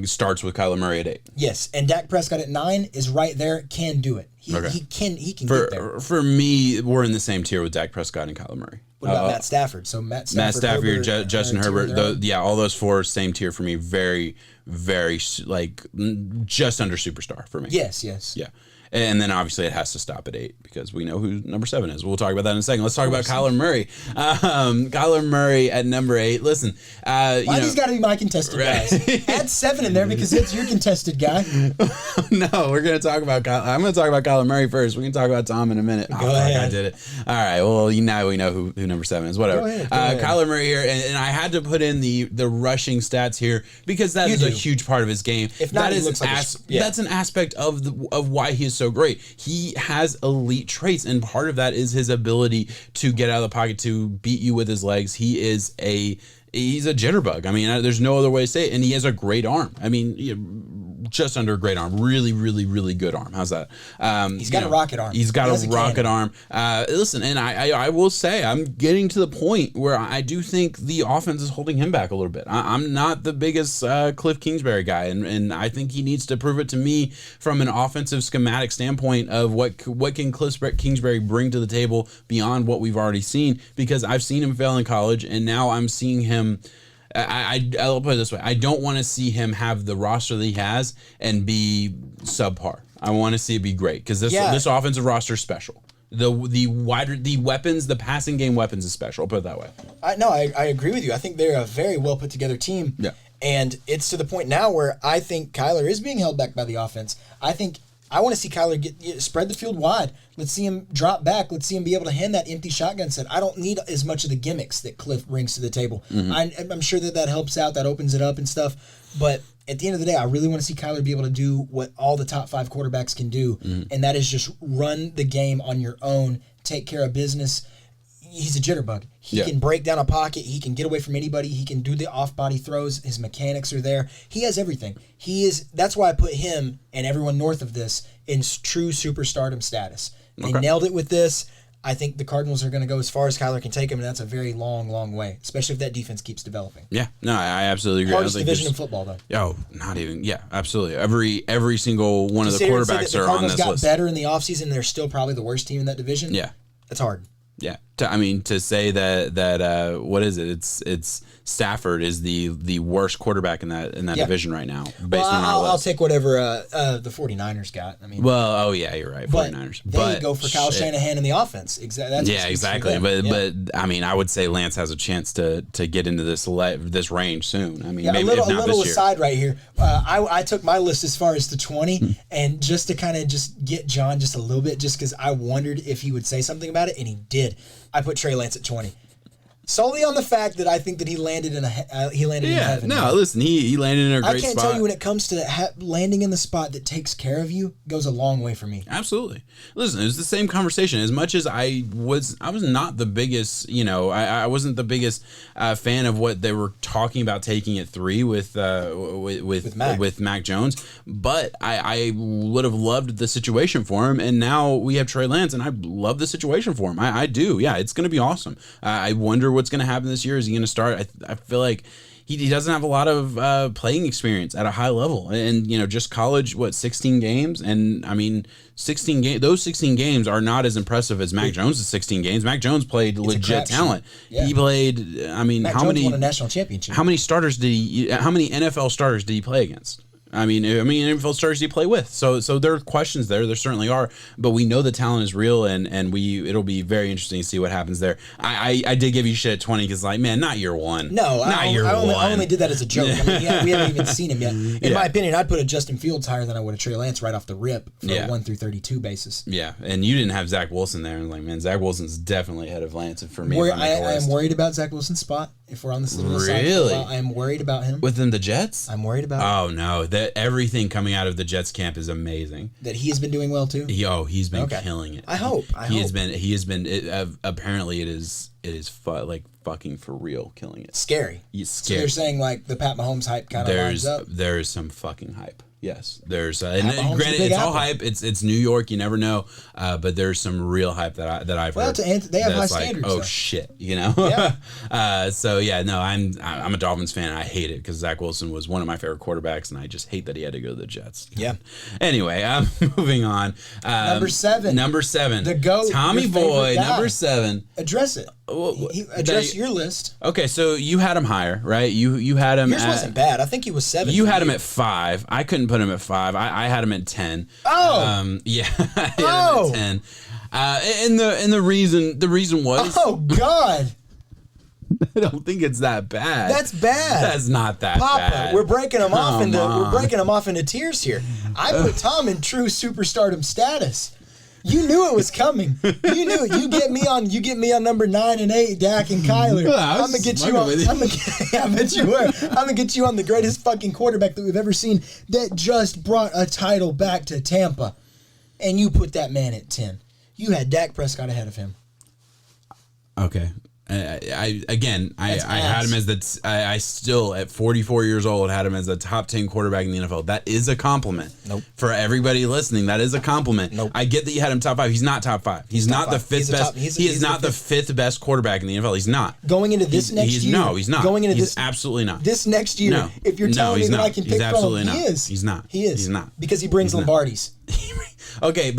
starts with Kyler Murray at 8. Yes, and Dak Prescott at 9 is right there. Can do it. He can get there. For me, we're in the same tier with Dak Prescott and Kyler Murray. What about Matt Stafford? So Matt Stafford, Herbert, Justin Herbert. All those 4 same tier for me. Very, very just under superstar for me. Yes. Yeah. And then obviously it has to stop at 8 because we know who number 7 is. We'll talk about that in a second. Let's talk about Kyler Murray. Kyler Murray at number 8. Listen, he's got to be my contested guys. Add 7 in there because it's your contested guy. No, we're going to talk about I'm going to talk about Kyler Murray first. We can talk about Tom in a minute. Go ahead. I did it. All right. Well, now we know who number 7 is. Whatever. Go ahead. Kyler Murray here, and I had to put in the rushing stats here because that is a huge part of his game. If not, that's an aspect of why he is so great. He has elite traits, and part of that is his ability to get out of the pocket, to beat you with his legs. He's a jitterbug. I mean, there's no other way to say it. And he has a great arm. I mean, just under a great arm. Really, really, really good arm. How's that? He's got a rocket arm. He's got a rocket arm. Listen, and I will say, I'm getting to the point where I do think the offense is holding him back a little bit. I'm not the biggest Cliff Kingsbury guy, and I think he needs to prove it to me from an offensive schematic standpoint of what can Cliff Kingsbury bring to the table beyond what we've already seen, because I've seen him fail in college, and now I'm seeing him. I'll put it this way. I don't want to see him have the roster that he has and be subpar. I want to see it be great because this offensive roster is special. The weapons, the passing game weapons is special. I'll put it that way. I agree with you. I think they're a very well put together team. Yeah. And it's to the point now where I think Kyler is being held back by the offense. I want to see Kyler spread the field wide. Let's see him drop back. Let's see him be able to hand that empty shotgun set. I don't need as much of the gimmicks that Cliff brings to the table. Mm-hmm. I'm sure that helps out, that opens it up and stuff. But at the end of the day, I really want to see Kyler be able to do what all the top 5 quarterbacks can do, and that is just run the game on your own, take care of business. He's a jitterbug. He can break down a pocket. He can get away from anybody. He can do the off-body throws. His mechanics are there. He has everything. That's why I put him and everyone north of this in true superstardom status. They nailed it with this. I think the Cardinals are going to go as far as Kyler can take them, and that's a very long, long way, especially if that defense keeps developing. Yeah, no, I absolutely agree. Hardest division in football, though. Oh, not even. Yeah, absolutely. Every single one of the quarterbacks are on this list. The Cardinals got better in the offseason. They're still probably the worst team in that division. Yeah, that's hard. Yeah, to say that what is it? It's Stafford is the worst quarterback in that division right now. Based on I'll take whatever the 49ers got. I mean, well, you're right, 49ers. They go for Kyle Shanahan in the offense. Exactly. Yeah, exactly. But I mean, I would say Lance has a chance to get into this range soon. I mean, maybe if not this year. A little aside right here. I took my list as far as to 20, and just to kind of just get John just a little bit, just because I wondered if he would say something about it, and he did. I put Trey Lance at 20. Solely on the fact that I think that he landed in heaven. No, listen, he landed in a great spot. I can't tell you when it comes to landing in the spot that takes care of you goes a long way for me. Absolutely. Listen, it was the same conversation. As much as I was not the biggest, I wasn't the biggest fan of what they were talking about taking at 3 with Mac Jones, but I would have loved the situation for him, and now we have Trey Lance, and I love the situation for him. I do. Yeah, it's going to be awesome. I wonder what's going to happen this year. Is he going to start? I feel like he doesn't have a lot of playing experience at a high level, and just college. 16 games, and I mean 16 games. Those 16 games are not as impressive as Mac Jones' 16 games. Mac Jones played legit talent. Yeah. He played. I mean, Mac Jones won a national championship. How many starters did he? How many NFL starters did he play against? I mean, NFL stars he play with. So there are questions there. There certainly are. But we know the talent is real, and it'll be very interesting to see what happens there. I did give you shit at 20 because, man, not year one. No, I only did that as a joke. I mean, we haven't even seen him yet. In my opinion, I'd put a Justin Fields higher than I would a Trey Lance right off the rip for a 1 through 32 basis. Yeah, and you didn't have Zach Wilson there. And man, Zach Wilson's definitely ahead of Lance for me. I am worried about Zach Wilson's spot. If we're on this little side, I am worried about him. Within the Jets? I'm worried about him. Oh, no. Everything coming out of the Jets camp is amazing. That he has been doing well, too? He's been killing it. I hope. He has been, apparently it is fucking for real killing it. Scary. He's scary. So you're saying, the Pat Mahomes hype kind of lines up? There's some fucking hype. Yes, there's and granted, it's all hype. It's New York. You never know, but there's some real hype that I've heard. They have high standards. Oh shit, Yeah. So yeah, no, I'm a Dolphins fan. And I hate it because Zach Wilson was one of my favorite quarterbacks, and I just hate that he had to go to the Jets. Yeah. Anyway, moving on. Number 7. The GOAT. Tommy Boy. Number 7. Address it. Address your list. Okay, so you had him higher, right? You had him. Yours wasn't bad. I think he was 7. You had him at 5. I couldn't put him at 5. I had him at 10. Oh. Yeah. I had him at 10. And the reason was. Oh God. I don't think it's that bad. That's bad. That's not that bad. We're breaking him off into tears here. I put Tom in true superstardom status. You knew it was coming. You knew it. You get me on number 9 and 8, Dak and Kyler. I'm gonna get you on. I bet you were. I'm gonna get you on the greatest fucking quarterback that we've ever seen that just brought a title back to Tampa, and you put that man at 10. You had Dak Prescott ahead of him. Okay. I had him I still at 44 years old had him as a top 10 quarterback in the NFL. That is a compliment. Nope. For everybody listening, that is a compliment. Nope. I get that you had him top 5. He's not top 5. He's not the 5th best. He is not the 5th best quarterback in the NFL. He's not. Going into this next year. No, he's not. He's absolutely not. This next year, no. If you're telling me that I can pick from him, he is. He's not. He is. He's not. Because he brings Lombardis. Okay.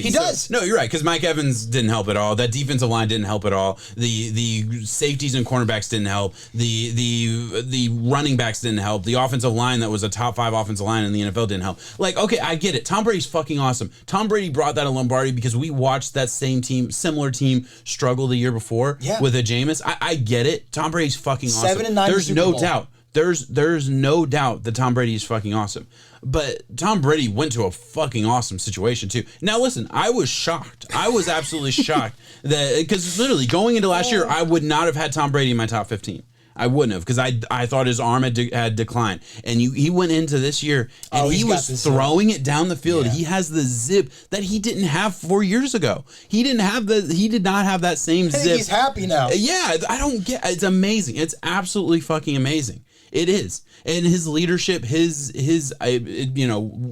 He does. No, you're right, because Mike Evans didn't help at all. That defensive line didn't help at all. The safeties and cornerbacks didn't help. The running backs didn't help. The offensive line that was a top 5 offensive line in the NFL didn't help. Okay, I get it. Tom Brady's fucking awesome. Tom Brady brought that to Lombardi because we watched that similar team struggle the year before with a Jameis. I get it. Tom Brady's fucking awesome. 7-9 There's no doubt. There's no doubt that Tom Brady is fucking awesome. But Tom Brady went to a fucking awesome situation too. Now listen, I was shocked. I was absolutely shocked that because literally going into last year, I would not have had Tom Brady in my top 15. I wouldn't have, because I thought his arm had declined, and he went into this year and he was throwing it down the field. Yeah. He has the zip that he didn't have 4 years ago. He did not have that same zip. He's happy now. Yeah, I don't get. It's amazing. It's absolutely fucking amazing. It is. And his leadership, his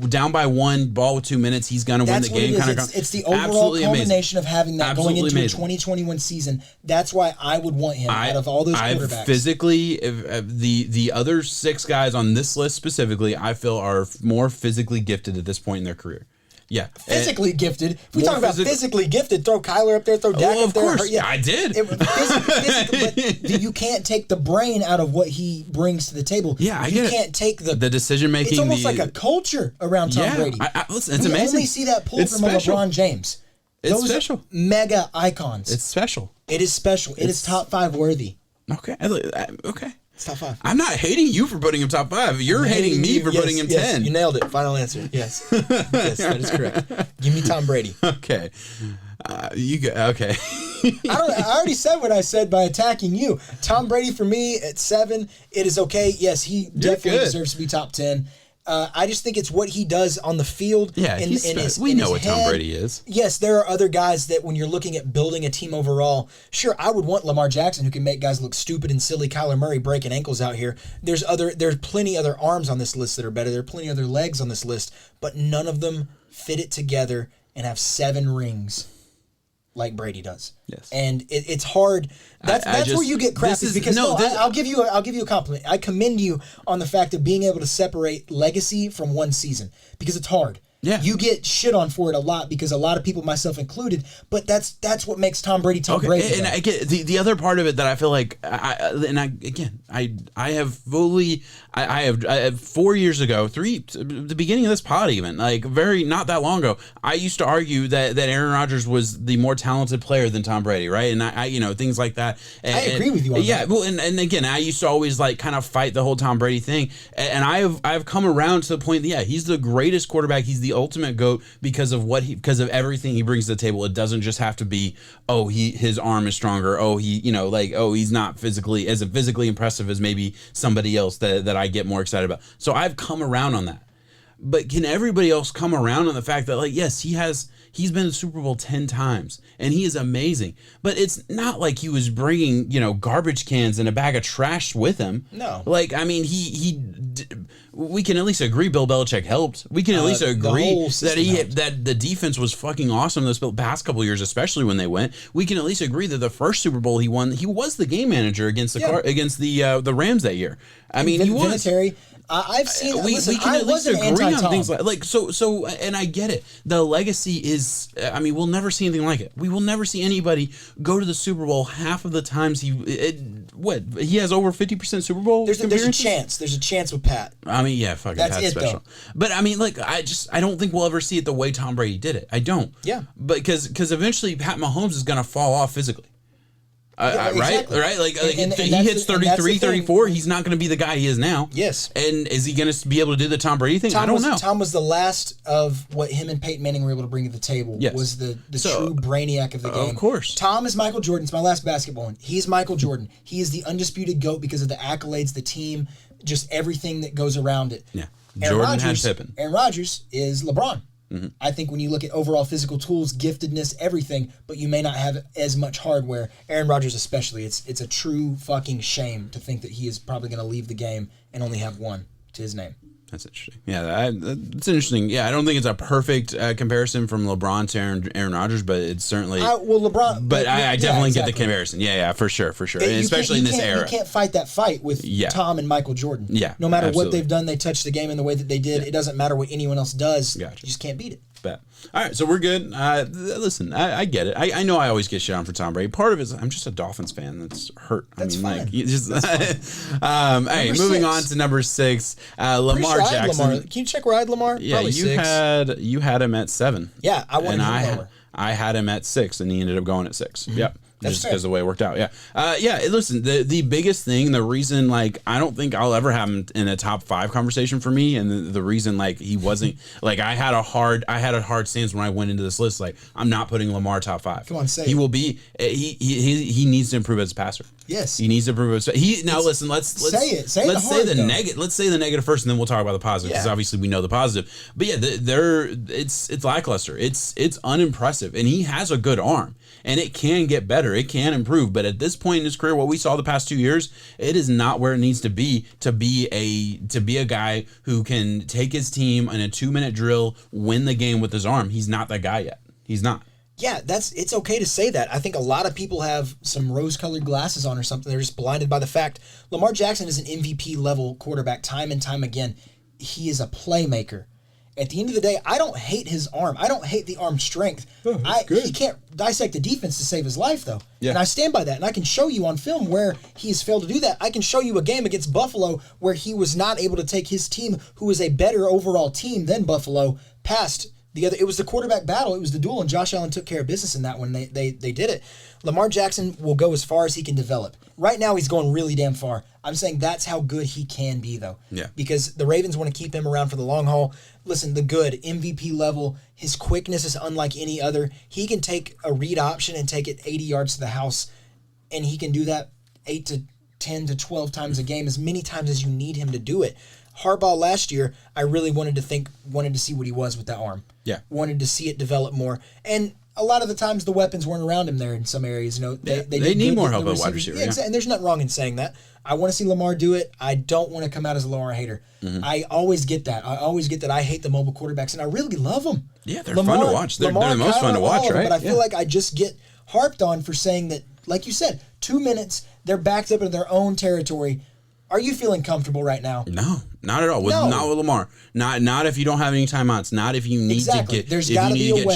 down by one, ball with 2 minutes, he's going to win the game. It's the overall culmination of having that going into a 2021 season. That's why I would want him out of all those quarterbacks. Physically, the other 6 guys on this list specifically, I feel are more physically gifted at this point in their career. Yeah, physically gifted. If we talk about physically gifted, throw Kyler up there, throw Dak up there. Of course, yeah, I did. But you can't take the brain out of what he brings to the table. Yeah, I get it. You can't take the decision making. It's almost like a culture around Tom Brady. Listen, it's amazing. We only see that pull from a LeBron James. It's special. Mega icons. It's special. It is special. It is top 5 worthy. Okay. Okay. It's top 5. I'm not hating you for putting him top 5. You're hating me for putting him 10. You nailed it. Final answer. Yes. Yes, that is correct. Give me Tom Brady. Okay. Okay. I already said what I said by attacking you. Tom Brady for me at 7. It is okay. Yes, he definitely deserves to be top 10. I just think it's what he does on the field. Yeah, we know what Tom Brady is. Yes, there are other guys that when you're looking at building a team overall, sure, I would want Lamar Jackson, who can make guys look stupid and silly. Kyler Murray breaking ankles out here. There's plenty other arms on this list that are better. There are plenty other legs on this list, but none of them fit it together and have 7 rings like Brady does. Yes. And it's hard. That's where you get crappy because I'll give you a compliment. I commend you on the fact of being able to separate legacy from one season because it's hard. Yeah. You get shit on for it a lot because a lot of people, myself included, but that's what makes Tom Brady Tom Brady. And I get the other part of it that I feel like I have 4 years ago, the beginning of this pod even, like not that long ago, I used to argue that Aaron Rodgers was the more talented player than Tom Brady, right? And I things like that. I agree with you on that. Well, and again, I used to always like kind of fight the whole Tom Brady thing. And I've come around to the point that he's the greatest quarterback. He's the ultimate GOAT because of everything he brings to the table. It doesn't just have to be, his arm is stronger. He's not physically impressive as maybe somebody else that I get more excited about. So I've come around on that. But can everybody else come around on the fact that yes, he's been to the Super Bowl 10 times and he is amazing, but it's not like he was bringing, garbage cans and a bag of trash with him. No. We can at least agree Bill Belichick helped. We can at least agree that the defense was fucking awesome those past couple years, especially when they went. We can at least agree that the first Super Bowl he won, he was the game manager against the Rams that year. I mean, he was. I've seen. We can at least agree on things like so. And I get it. The legacy is. We'll never see anything like it. We will never see anybody go to the Super Bowl half of the times he has over 50% Super Bowl. There's a chance. There's a chance with Pat. Fucking Pat's special. Though. But I don't think we'll ever see it the way Tom Brady did it. I don't. Yeah. But because eventually Pat Mahomes is going to fall off physically. Exactly. Right? He hits 33, 34, he's not going to be the guy he is now. Yes. And is he going to be able to do the Tom Brady thing? I don't know. Tom was the last of what him and Peyton Manning were able to bring to the table. Yes. Was the true brainiac of the game. Of course. Tom is Michael Jordan. It's my last basketball one. He's Michael Jordan. He is the undisputed GOAT because of the accolades, the team, just everything that goes around it. Yeah. Jordan had Pippen. Aaron Rodgers is LeBron. Mm-hmm. I think when you look at overall physical tools, giftedness, everything, but you may not have as much hardware. Aaron Rodgers especially, it's a true fucking shame to think that he is probably going to leave the game and only have one to his name. That's interesting. Yeah, it's interesting. Yeah, I don't think it's a perfect comparison from LeBron to Aaron Rodgers, but it's certainly. LeBron. But I definitely get the comparison. Yeah, for sure. And especially in this era. You can't fight that fight with Tom and Michael Jordan. Yeah, no matter what they've done, they touched the game in the way that they did. It doesn't matter what anyone else does. Gotcha. You just can't beat it. Bet. All right, so we're good. Listen, I get it. I know I always get shit on for Tom Brady. Part of it is I'm just a Dolphins fan that's hurt. That's fine. Hey, moving on to number 6, Lamar Jackson. Can you check where I had Lamar? Yeah, you had him at 7. Yeah, I wanted him lower. I had him at 6, and he ended up going at 6. Mm-hmm. Yep. just because of the way it worked out. Yeah. Listen, the biggest thing, the reason, like, I don't think I'll ever have him in a top 5 conversation for me, and the reason, like, he wasn't like, I had a hard stance when I went into this list. Like, I'm not putting Lamar top 5. Come on, say he it. will be. He needs to improve as a passer. Yes, he needs to improve. Listen. Let's say it. Let's say the negative first, and then we'll talk about the positive, because obviously we know the positive. But yeah, it's lackluster. It's unimpressive, and he has a good arm, and it can get better. It can improve, but at this point in his career, what we saw the past 2 years, it is not where it needs to be a guy who can take his team in a 2-minute drill, win the game with his arm. He's not that guy yet. He's not. Yeah, it's okay to say that. I think a lot of people have some rose-colored glasses on or something. They're just blinded by the fact Lamar Jackson is an MVP-level quarterback time and time again. He is a playmaker. At the end of the day, I don't hate his arm. I don't hate the arm strength. He can't dissect the defense to save his life, though. Yeah. And I stand by that. And I can show you on film where he has failed to do that. I can show you a game against Buffalo where he was not able to take his team, who was a better overall team than Buffalo, past the other. It was the quarterback battle. It was the duel, and Josh Allen took care of business in that one. They did it. Lamar Jackson will go as far as he can develop. Right now, he's going really damn far. I'm saying that's how good he can be, though. Yeah. Because the Ravens want to keep him around for the long haul. Listen, the good, MVP level, his quickness is unlike any other. He can take a read option and take it 80 yards to the house, and he can do that 8 to 10 to 12 times a game, as many times as you need him to do it. Harbaugh last year, I really wanted to see what he was with that arm. Yeah. Wanted to see it develop more. And a lot of the times the weapons weren't around him there in some areas. They need more help at wide receiver. Yeah. And there's nothing wrong in saying that. I want to see Lamar do it. I don't want to come out as a Lamar hater. Mm-hmm. I always get that. I hate the mobile quarterbacks, and I really love them. Yeah, they're fun to watch. They're the most fun to watch, right? But I feel like I just get harped on for saying that, like you said, 2 minutes, they're backed up in their own territory. Are you feeling comfortable right now? No, not at all. Not with Lamar. Not if you don't have any timeouts. Not if you need to get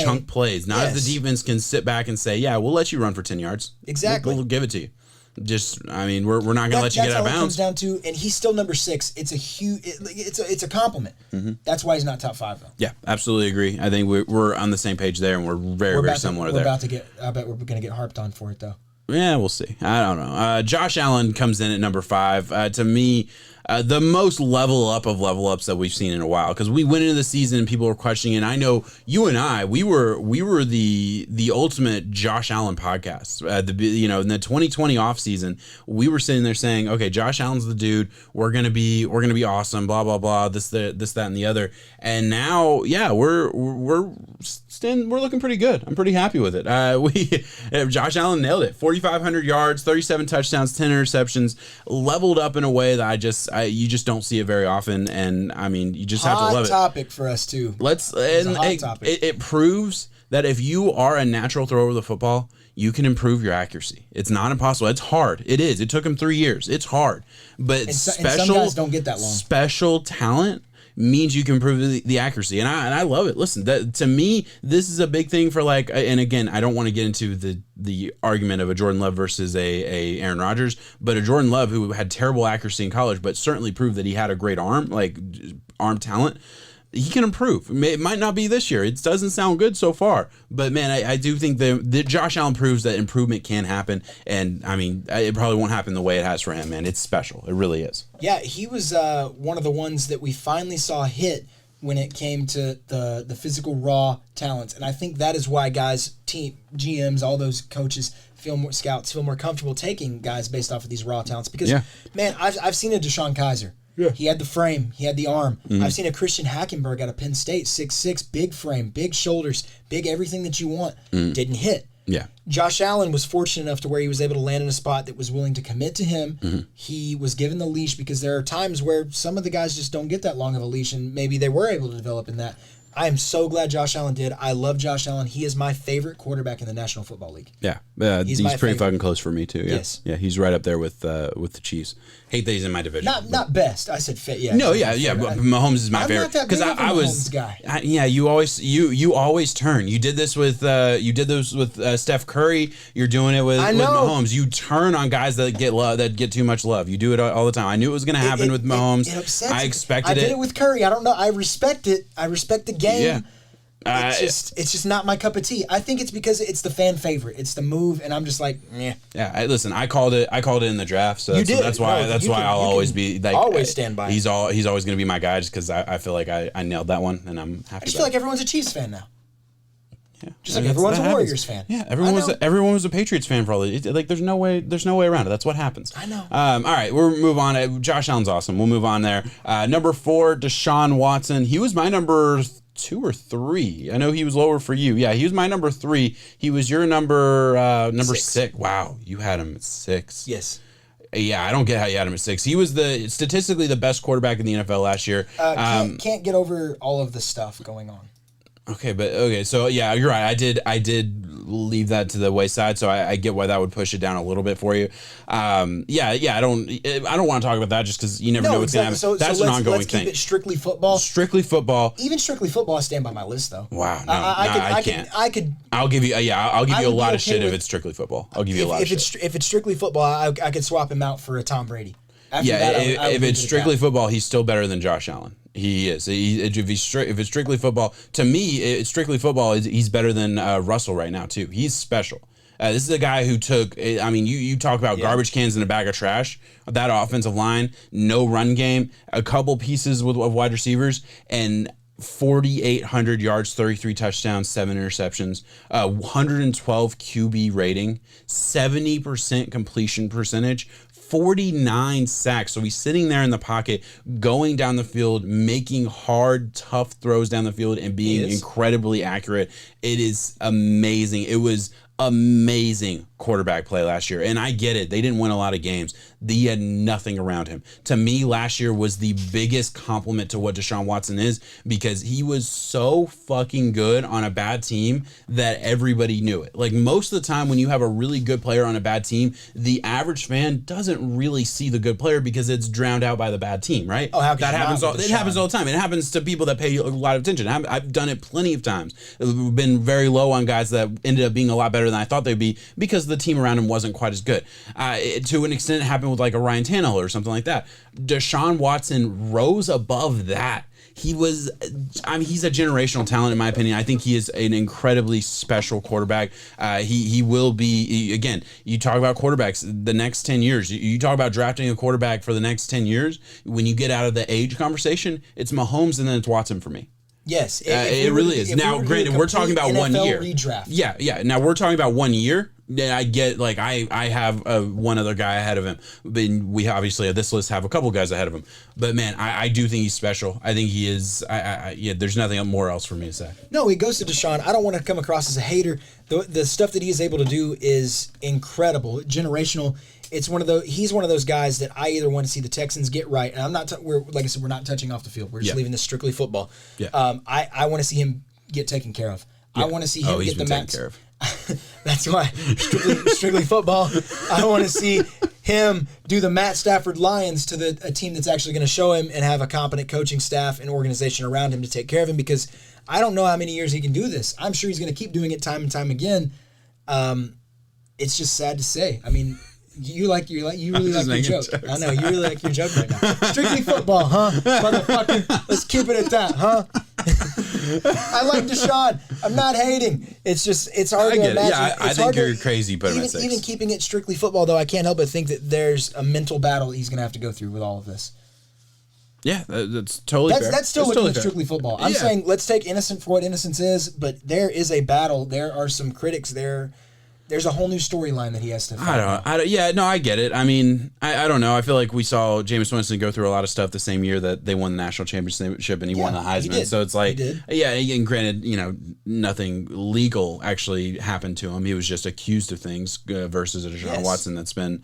chunk plays. Not if the defense can sit back and say, "Yeah, we'll let you run for 10 yards." Exactly. We'll give it to you. We're not going to let you get out of bounds. That's all it comes down to, and he's still number 6. It's a huge. It's a compliment. Mm-hmm. That's why he's not top 5 though. Yeah, absolutely agree. I think we're on the same page there, and we're very similar there. I bet we're going to get harped on for it though. Yeah, we'll see. I don't know. Josh Allen comes in at number 5. To me, the most level ups that we've seen in a while, because we went into the season and people were questioning, and I know you and I, we were the ultimate Josh Allen podcast. In the 2020 offseason, we were sitting there saying, okay, Josh Allen's the dude. We're gonna be awesome. Blah blah blah. This that and the other. And now, yeah, we're looking pretty good. I'm pretty happy with it. Josh Allen nailed it. 4,500 yards, 37 touchdowns, 10 interceptions, leveled up in a way that you just don't see it very often, and I mean, you just have to love it. Hot topic for us too. It proves that if you are a natural thrower of the football, you can improve your accuracy. It's not impossible. It's hard. It is. It took him 3 years. It's hard, but some guys don't get that long. Special talent means you can improve the accuracy, and I love it. Listen, to me, this is a big thing for, like, and again, I don't want to get into the argument of a Jordan Love versus a Aaron Rodgers, but a Jordan Love who had terrible accuracy in college, but certainly proved that he had a great arm talent. He can improve. It might not be this year. It doesn't sound good so far. But, man, I do think that Josh Allen proves that improvement can happen. And, I mean, it probably won't happen the way it has for him, man. It's special. It really is. Yeah, he was one of the ones that we finally saw hit when it came to the physical, raw talents. And I think that is why guys, team, GMs, all those coaches, scouts feel more comfortable taking guys based off of these raw talents. Because, man, I've seen a Deshaun Kaiser. Yeah. He had the frame. He had the arm. Mm-hmm. I've seen a Christian Hackenberg out of Penn State, 6'6", big frame, big shoulders, big everything that you want. Mm-hmm. Didn't hit. Yeah. Josh Allen was fortunate enough to where he was able to land in a spot that was willing to commit to him. Mm-hmm. He was given the leash, because there are times where some of the guys just don't get that long of a leash, and maybe they were able to develop in that. I am so glad Josh Allen did. I love Josh Allen. He is my favorite quarterback in the National Football League. Yeah, he's pretty fucking close for me too. Yeah. Yes, yeah, he's right up there with the Chiefs. Hate that he's in my division. Not best. I said fit. Yeah. No, yeah. But Mahomes is my favorite because I was guy. You always turn. You did this with Steph Curry. You're doing it with Mahomes. You turn on guys that get love, that get too much love. You do it all the time. I knew it was going to happen with Mahomes. It upsets I expected it. I did it with Curry. I don't know. I respect it. I respect the game. Yeah. It's just not my cup of tea. I think it's because it's the fan favorite. It's the move, and I'm just like, yeah. Yeah, listen, I called it in the draft, so that's why I'll always be like, always stand by. He's always going to be my guy, just because I feel like I nailed that one, and I'm happy. I just feel like everyone's a Chiefs fan now. Yeah, just like everyone's a Warriors fan. Yeah, everyone was a Patriots fan for all the, like. There's no way around it. That's what happens. I know. All right, we'll move on. Josh Allen's awesome. We'll move on there. Number 4, Deshaun Watson. He was my number 2 or 3. I know he was lower for you. Yeah, he was my number 3. He was your number 6. Wow, you had him at 6. Yes. Yeah, I don't get how you had him at 6. He was statistically the best quarterback in the NFL last year. Can't get over all of the stuff going on. Okay, so yeah, you're right. I did leave that to the wayside, so I get why that would push it down a little bit for you. I don't want to talk about that just because you never know what's going to happen. That's an ongoing thing. Let's keep it strictly football. Strictly football. Even strictly football, I stand by my list though. Wow, no, I can't. I'll give you a lot of shit if it's strictly football. I'll give you a lot of shit. If it's strictly football, I could swap him out for a Tom Brady. If it's strictly football, he's still better than Josh Allen. He is. If it's strictly football, to me, it's strictly football. He's better than Russell right now too. He's special. This is a guy who took. I mean, you talk about garbage cans in a bag of trash. That offensive line, no run game, a couple pieces of wide receivers, and 4,800 yards, 33 touchdowns, 7 interceptions, 112 QB rating, 70% completion percentage. 49 sacks. So he's sitting there in the pocket, going down the field, making hard, tough throws down the field, and being incredibly accurate. It is amazing. It was amazing quarterback play last year. And I get it. They didn't win a lot of games. He had nothing around him. To me, last year was the biggest compliment to what Deshaun Watson is, because he was so fucking good on a bad team that everybody knew it. Like, most of the time when you have a really good player on a bad team, the average fan doesn't really see the good player because it's drowned out by the bad team, right? Oh, how that happens all, it happens all the time. It happens to people that pay a lot of attention. I've done it plenty of times. I've been very low on guys that ended up being a lot better than I thought they'd be because the team around him wasn't quite as good. To an extent, it happened with like a Ryan Tannehill or something like that. Deshaun Watson rose above that. He's a generational talent in my opinion. I think he is an incredibly special quarterback. He will be, again, you talk about quarterbacks the next 10 years. You talk about drafting a quarterback for the next 10 years. When you get out of the age conversation, it's Mahomes and then it's Watson for me. Yes, it really is. Now, granted, we're talking about NFL 1 year. Redraft. Yeah. Now we're talking about 1 year. Yeah, I get, like, I have one other guy ahead of him. But we obviously at this list have a couple guys ahead of him. But man, I do think he's special. I think he is. There's nothing more else for me to say. No, he goes to Deshaun. I don't want to come across as a hater. The stuff that he is able to do is incredible, generational. It's he's one of those guys that I either want to see the Texans get right, and I'm not. Like I said, we're not touching off the field. We're just leaving this strictly football. Yeah. I want to see him get taken care of. Yeah. I want to see him get the max. That's why strictly football. I want to see him do the Matt Stafford Lions to a team that's actually going to show him and have a competent coaching staff and organization around him to take care of him, because I don't know how many years he can do this. I'm sure he's going to keep doing it time and time again. It's just sad to say. I mean, you really like your joke. Jokes. I know, you really like your joke right now. Strictly football, huh? Motherfucker. Let's keep it at that, huh? I like Deshaun. I'm not hating. It's just, it's hard to imagine. Yeah, I think you're crazy, but even keeping it strictly football, though, I can't help but think that there's a mental battle he's going to have to go through with all of this. Yeah, that's totally fair. That's still looking at strictly football. I'm saying let's take innocent for what innocence is, but there is a battle. There are some critics there. There's a whole new storyline that he has to follow. I get it. I mean, I don't know. I feel like we saw Jameis Winston go through a lot of stuff the same year that they won the national championship and he won the Heisman. So it's like, and granted, nothing legal actually happened to him. He was just accused of things versus a Deshaun Watson that's been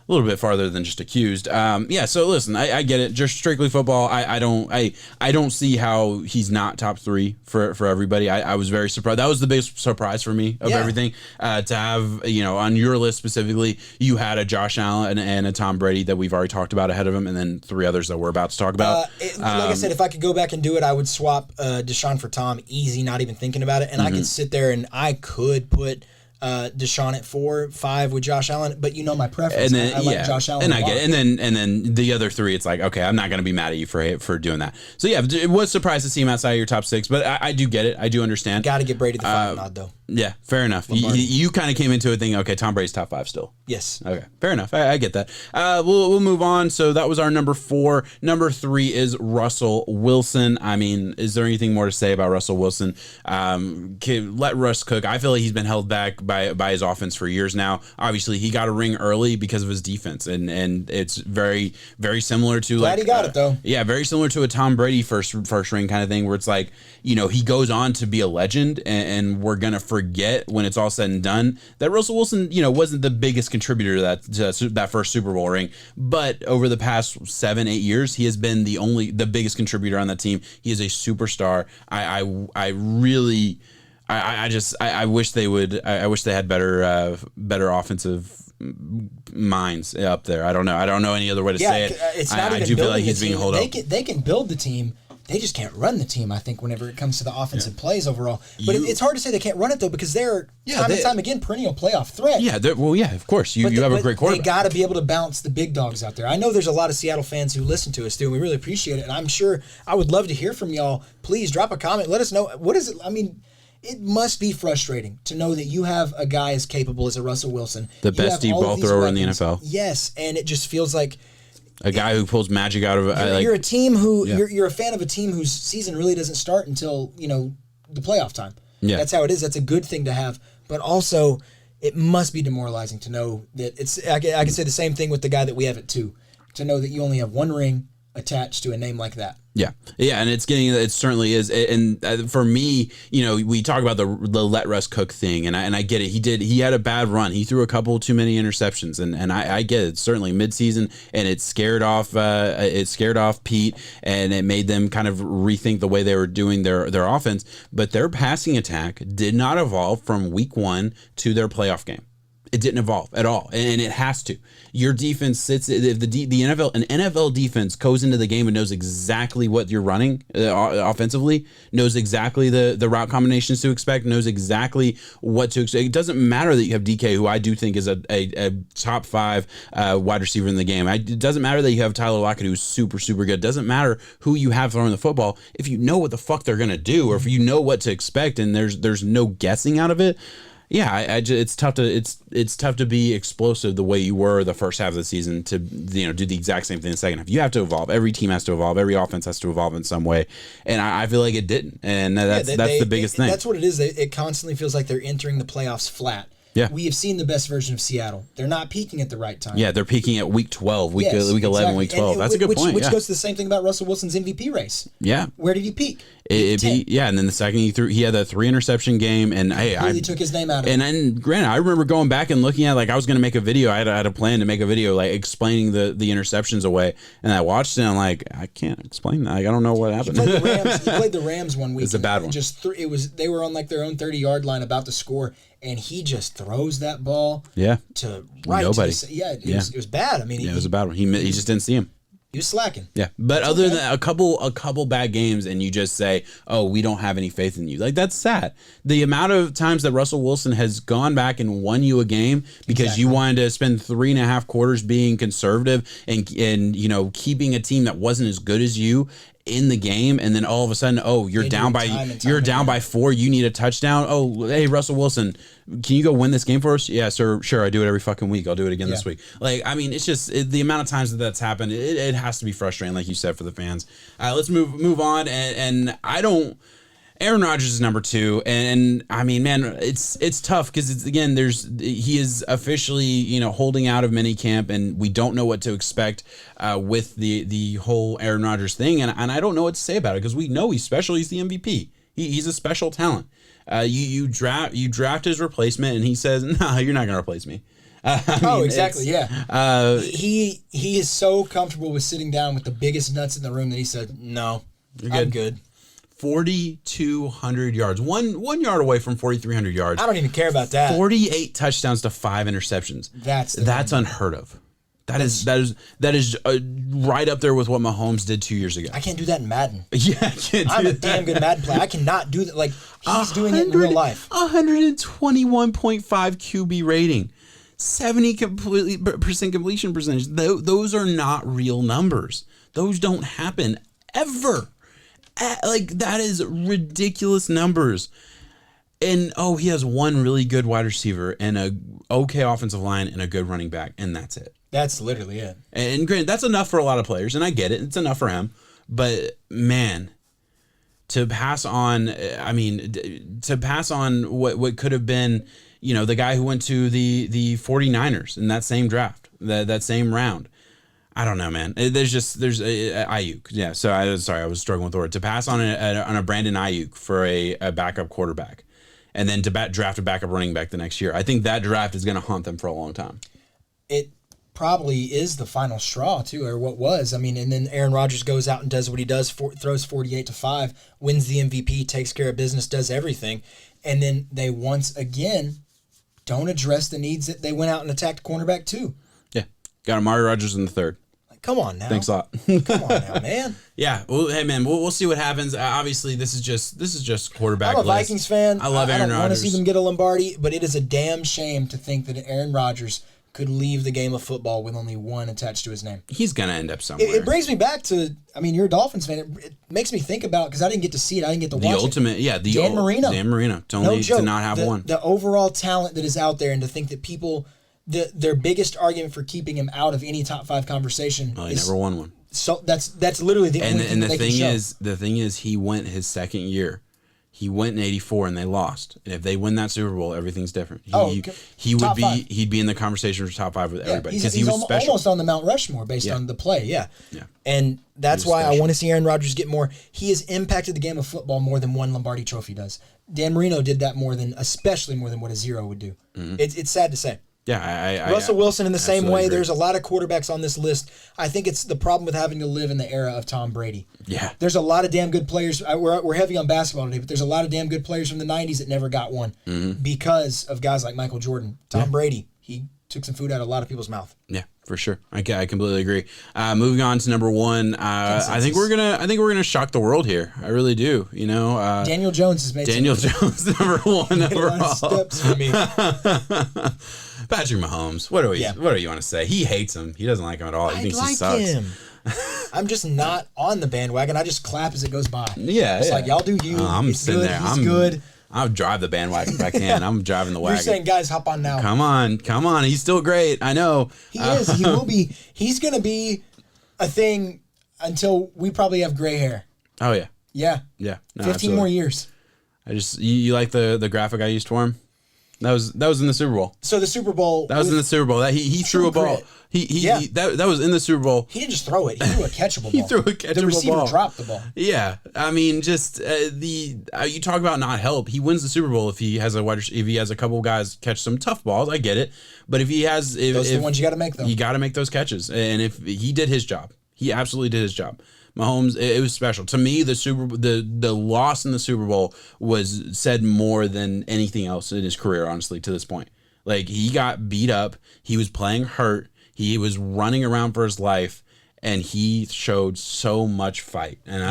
a little bit farther than just accused. So listen, I get it. Just strictly football. I don't see how he's not top 3 for everybody. I was very surprised. That was the biggest surprise for me of everything. To have, on your list specifically, you had a Josh Allen and a Tom Brady that we've already talked about ahead of him, and then 3 others that we're about to talk about. Like I said, if I could go back and do it, I would swap Deshaun for Tom. Easy, not even thinking about it. And I could sit there and I could put Deshaun at 4, 5 with Josh Allen, but you know my preference. And then, I like Josh Allen. And I get it. And then the other 3, it's like, okay, I'm not going to be mad at you for doing that. So yeah, it was surprised to see him outside of your top 6, but I do get it. I do understand. Got to get Brady the final nod though. Yeah, fair enough. You kind of came into it thinking, okay, Tom Brady's top 5 still. Yes. Okay, fair enough. I get that. We'll move on. So that was our number 4. Number 3 is Russell Wilson. I mean, is there anything more to say about Russell Wilson? Let Russ cook. I feel like he's been held back by his offense for years now. Obviously, he got a ring early because of his defense, and it's very, very similar to Glad he got it though. Yeah, very similar to a Tom Brady first ring kind of thing, where it's like, you know, he goes on to be a legend, and we're gonna forget when it's all said and done that Russell Wilson, you know, wasn't the biggest contributor to that first Super Bowl ring, but over the past 7-8 years, he has been the biggest contributor on that team. He is a superstar. I wish they would. I wish they had better offensive minds up there. I don't know any other way to say it. It's not even I do feel like he's being held up. They can build the team. They just can't run the team, I think, whenever it comes to the offensive plays overall. But it's hard to say they can't run it, though, because they're time and time again perennial playoff threat. Yeah, of course. You have a great quarterback. They got to be able to bounce the big dogs out there. I know there's a lot of Seattle fans who listen to us, too, and we really appreciate it. And I'm sure I would love to hear from y'all. Please drop a comment. Let us know. What is it? I mean, it must be frustrating to know that you have a guy as capable as a Russell Wilson. The best deep ball thrower in the NFL. Yes, and it just feels like a guy who pulls magic out of it. You're a team who you're a fan of a team whose season really doesn't start until, you know, the playoff time. Yeah. That's how it is. That's a good thing to have, but also it must be demoralizing to know that it's. I can say the same thing with the guy that we have at 2, to know that you only have one ring attached to a name like that. Yeah, and it certainly is. And for me, you know, we talk about the let Russ cook thing, and I get it. He had a bad run. He threw a couple too many interceptions, and I get it. Certainly midseason, and it scared off Pete, and it made them kind of rethink the way they were doing their offense. But their passing attack did not evolve from week 1 to their playoff game. It didn't evolve at all, and it has to. Your defense sits. If an NFL defense goes into the game and knows exactly what you're running offensively, knows exactly the route combinations to expect, knows exactly what to expect. It doesn't matter that you have DK, who I do think is a top 5 wide receiver in the game. It doesn't matter that you have Tyler Lockett, who's super, super good. It doesn't matter who you have throwing the football. If you know what the fuck they're gonna do, or if you know what to expect, and there's no guessing out of it. Yeah, it's tough to be explosive the way you were the first half of the season to, you know, do the exact same thing in the second half. You have to evolve. Every team has to evolve. Every offense has to evolve in some way, and I feel like it didn't. And that's the biggest thing. That's what it is. It constantly feels like they're entering the playoffs flat. Yeah. We have seen the best version of Seattle. They're not peaking at the right time. Yeah, they're peaking at week 12, week 11, exactly. week 12. That's a good point. Which goes to the same thing about Russell Wilson's MVP race. Yeah. Where did he peak? And then the second he had that 3 interception game, and he took his name out of it. And then, granted, I remember going back and looking at, like, I was going to make a video. I had a plan to make a video, like, explaining the interceptions away, and I watched it, and I'm like, I can't explain that. Like, I don't know what happened. He played the Rams one week. It's a bad one. They were on, like, their own 30-yard line about to score, and he just throws that ball to nobody. It was bad. I mean, it was a bad one. He just didn't see him. He was slacking. Yeah, but other than a couple bad games, and you just say, "Oh, we don't have any faith in you." Like, that's sad. The amount of times that Russell Wilson has gone back and won you a game because you wanted to spend 3.5 quarters being conservative and you know, keeping a team that wasn't as good as you in the game, and then all of a sudden, you're down by 4. You need a touchdown. Oh, hey, Russell Wilson, can you go win this game for us? Yeah, sir. Sure, I do it every fucking week. I'll do it again this week. Like, I mean, it's just the amount of times that's happened. It has to be frustrating, like you said, for the fans. Let's move on, and I don't. Aaron Rodgers is number 2, and I mean, man, it's tough because he is officially, you know, holding out of minicamp, and we don't know what to expect with the whole Aaron Rodgers thing, and I don't know what to say about it because we know he's special. He's the MVP. He's a special talent. You draft his replacement, and he says, "No, you're not going to replace me." Exactly. Yeah. He is so comfortable with sitting down with the biggest nuts in the room that he said, "No, I'm good." 4,200 yards, one yard away from 4,300 yards. I don't even care about that. 48 touchdowns to 5 interceptions. That's unheard of. That is right up there with what Mahomes did 2 years ago. I can't do that in Madden. Yeah, I can't do I'm a that. damn good Madden player. I cannot do that. Like, he's doing it in real life. 121.5 QB rating. 70% completion percentage. Those are not real numbers. Those don't happen ever. Like, that is ridiculous numbers. And, he has one really good wide receiver and a okay offensive line and a good running back, and that's it. That's literally it. And granted, that's enough for a lot of players, and I get it. It's enough for him. But, man, to pass on, what could have been, the guy who went to the 49ers in that same draft, that same round. I don't know, man. There's Ayuk. Yeah, so I was struggling with the word. To pass on a Brandon Ayuk for a backup quarterback, and then to draft a backup running back the next year. I think that draft is going to haunt them for a long time. It probably is the final straw, too, or what was. I mean, and then Aaron Rodgers goes out and does what he does, throws 48-5, wins the MVP, takes care of business, does everything. And then they once again don't address the needs that they went out and attacked cornerback, too. Yeah. Got Amari Rodgers in the third. Come on now. Thanks a lot. Come on now, man. Yeah. Well, hey, man, we'll see what happens. Obviously, this is just quarterback. I'm a Vikings fan. I love Aaron Rodgers. I don't want to see them get a Lombardi, but it is a damn shame to think that Aaron Rodgers could leave the game of football with only one attached to his name. He's going to end up somewhere. It brings me back to, you're a Dolphins fan. It makes me think about, because I didn't get to see it. I didn't get to watch it. Dan Marino. To not have one. The overall talent that is out there, and to think that people... Their biggest argument for keeping him out of any top 5 conversation. He never won one. So that's literally the only thing they can show. The thing is, he went his second year. He went in '84 and they lost. And if they win that Super Bowl, everything's different. He'd be in the conversation for top 5 with everybody because he was special. Almost on the Mount Rushmore based on the play. Yeah. And that's why I want to see Aaron Rodgers get more. He has impacted the game of football more than one Lombardi Trophy does. Dan Marino did that especially more than what a 0 would do. Mm-hmm. It's sad to say. Yeah, Russell Wilson in the same way. Agree. There's a lot of quarterbacks on this list. I think it's the problem with having to live in the era of Tom Brady. Yeah. There's a lot of damn good players. We're heavy on basketball today, but there's a lot of damn good players from the 90s that never got one because of guys like Michael Jordan. Tom Brady, he took some food out of a lot of people's mouth. Yeah, for sure. I completely agree. Moving on to number 1, I think we're gonna shock the world here. I really do. Daniel Jones has made Jones number 1 overall. Steps for me. Patrick Mahomes. What do you want to say? He hates him. He doesn't like him at all. He thinks he sucks. Him. I'm just not on the bandwagon. I just clap as it goes by. Yeah, it's like y'all do you. I'm sitting there. He's good. I'll drive the bandwagon if I can. I'm driving the wagon. You're saying, guys, hop on now. Come on. He's still great. I know. He is. He will be. He's going to be a thing until we probably have gray hair. Oh, yeah. Yeah. Yeah. No, 15 absolutely. more years. You like the graphic I used for him? That was in the Super Bowl. So the Super Bowl. That was in the Super Bowl. That he threw a ball. That was in the Super Bowl. He didn't just throw it. He threw a catchable ball. He threw a catchable ball. The receiver dropped the ball. Yeah, I mean, just you talk about not help. He wins the Super Bowl if he has a couple guys catch some tough balls. I get it, but if he has, those are the ones you got to make though. You got to make those catches, and if he did his job, he absolutely did his job. Mahomes, it was special to me. The loss in the Super Bowl was said more than anything else in his career, honestly, to this point. Like, he got beat up, he was playing hurt, he was running around for his life, and he showed so much fight. And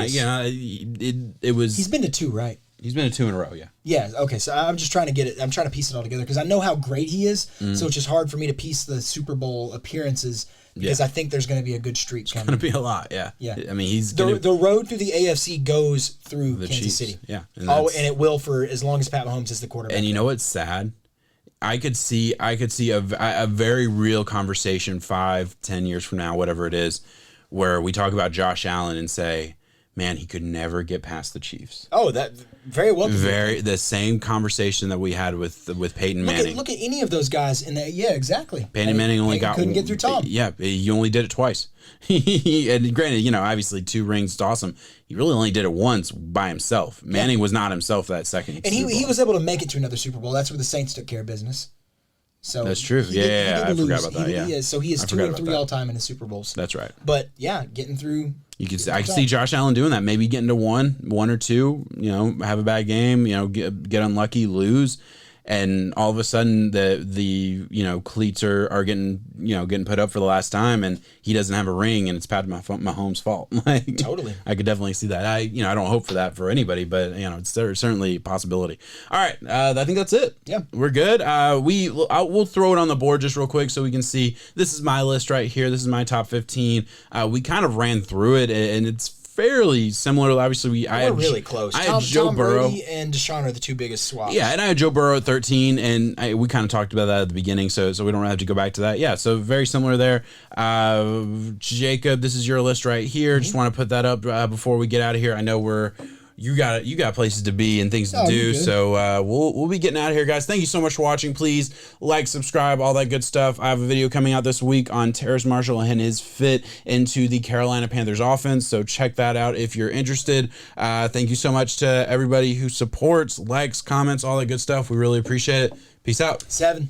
it was. He's been to 2, right? He's been to 2 in a row, yeah. Yeah, okay, so I'm just trying to get it. I'm trying to piece it all together because I know how great he is, so it's just hard for me to piece the Super Bowl appearances because I think there's going to be a good streak coming. It's going to be a lot, yeah. Yeah. I mean, the road through the AFC goes through Kansas Chiefs. City. Yeah. And it will for as long as Pat Mahomes is the quarterback. And you know what's sad? I could see a very real conversation 5-10 years from now, whatever it is, where we talk about Josh Allen and say, man, he could never get past the Chiefs. Oh, that very well. The same conversation that we had with Peyton Manning. Look at any of those guys in that. Yeah, exactly. Peyton Manning couldn't get through Tom. Yeah, he only did it twice. And granted, obviously 2 rings is awesome. He really only did it once by himself. Manning was not himself that second. And he was able to make it to another Super Bowl. That's where the Saints took care of business. So that's true. I forgot about that. Yeah. So he is 2-3 all time in the Super Bowls. That's right. But yeah, getting through. I can see Josh Allen doing that. Maybe getting to one or two. Have a bad game. Get unlucky, lose, and all of a sudden the cleats are getting put up for the last time, and he doesn't have a ring, and it's Pat Mahomes' fault. Like, totally. I could definitely see that. I don't hope for that for anybody, but it's certainly a possibility. All right, I think that's it. Yeah, we're good. We'll throw it on the board just real quick so we can see. This is my list right here. This is my top 15. We kind of ran through it, and it's fairly similar. Obviously, we're really close. I had Joe Burrow. Brady and Deshaun are the two biggest swaps. Yeah, and I had Joe Burrow at 13, and we kind of talked about that at the beginning, so we don't have to go back to that. Yeah, so very similar there. Jacob, this is your list right here. Just want to put that up before we get out of here. I know you got places to be and things to do, so we'll be getting out of here, guys. Thank you so much for watching. Please like, subscribe, all that good stuff. I have a video coming out this week on Terrace Marshall and his fit into the Carolina Panthers offense, so check that out if you're interested. Thank you so much to everybody who supports, likes, comments, all that good stuff. We really appreciate it. Peace out. 7.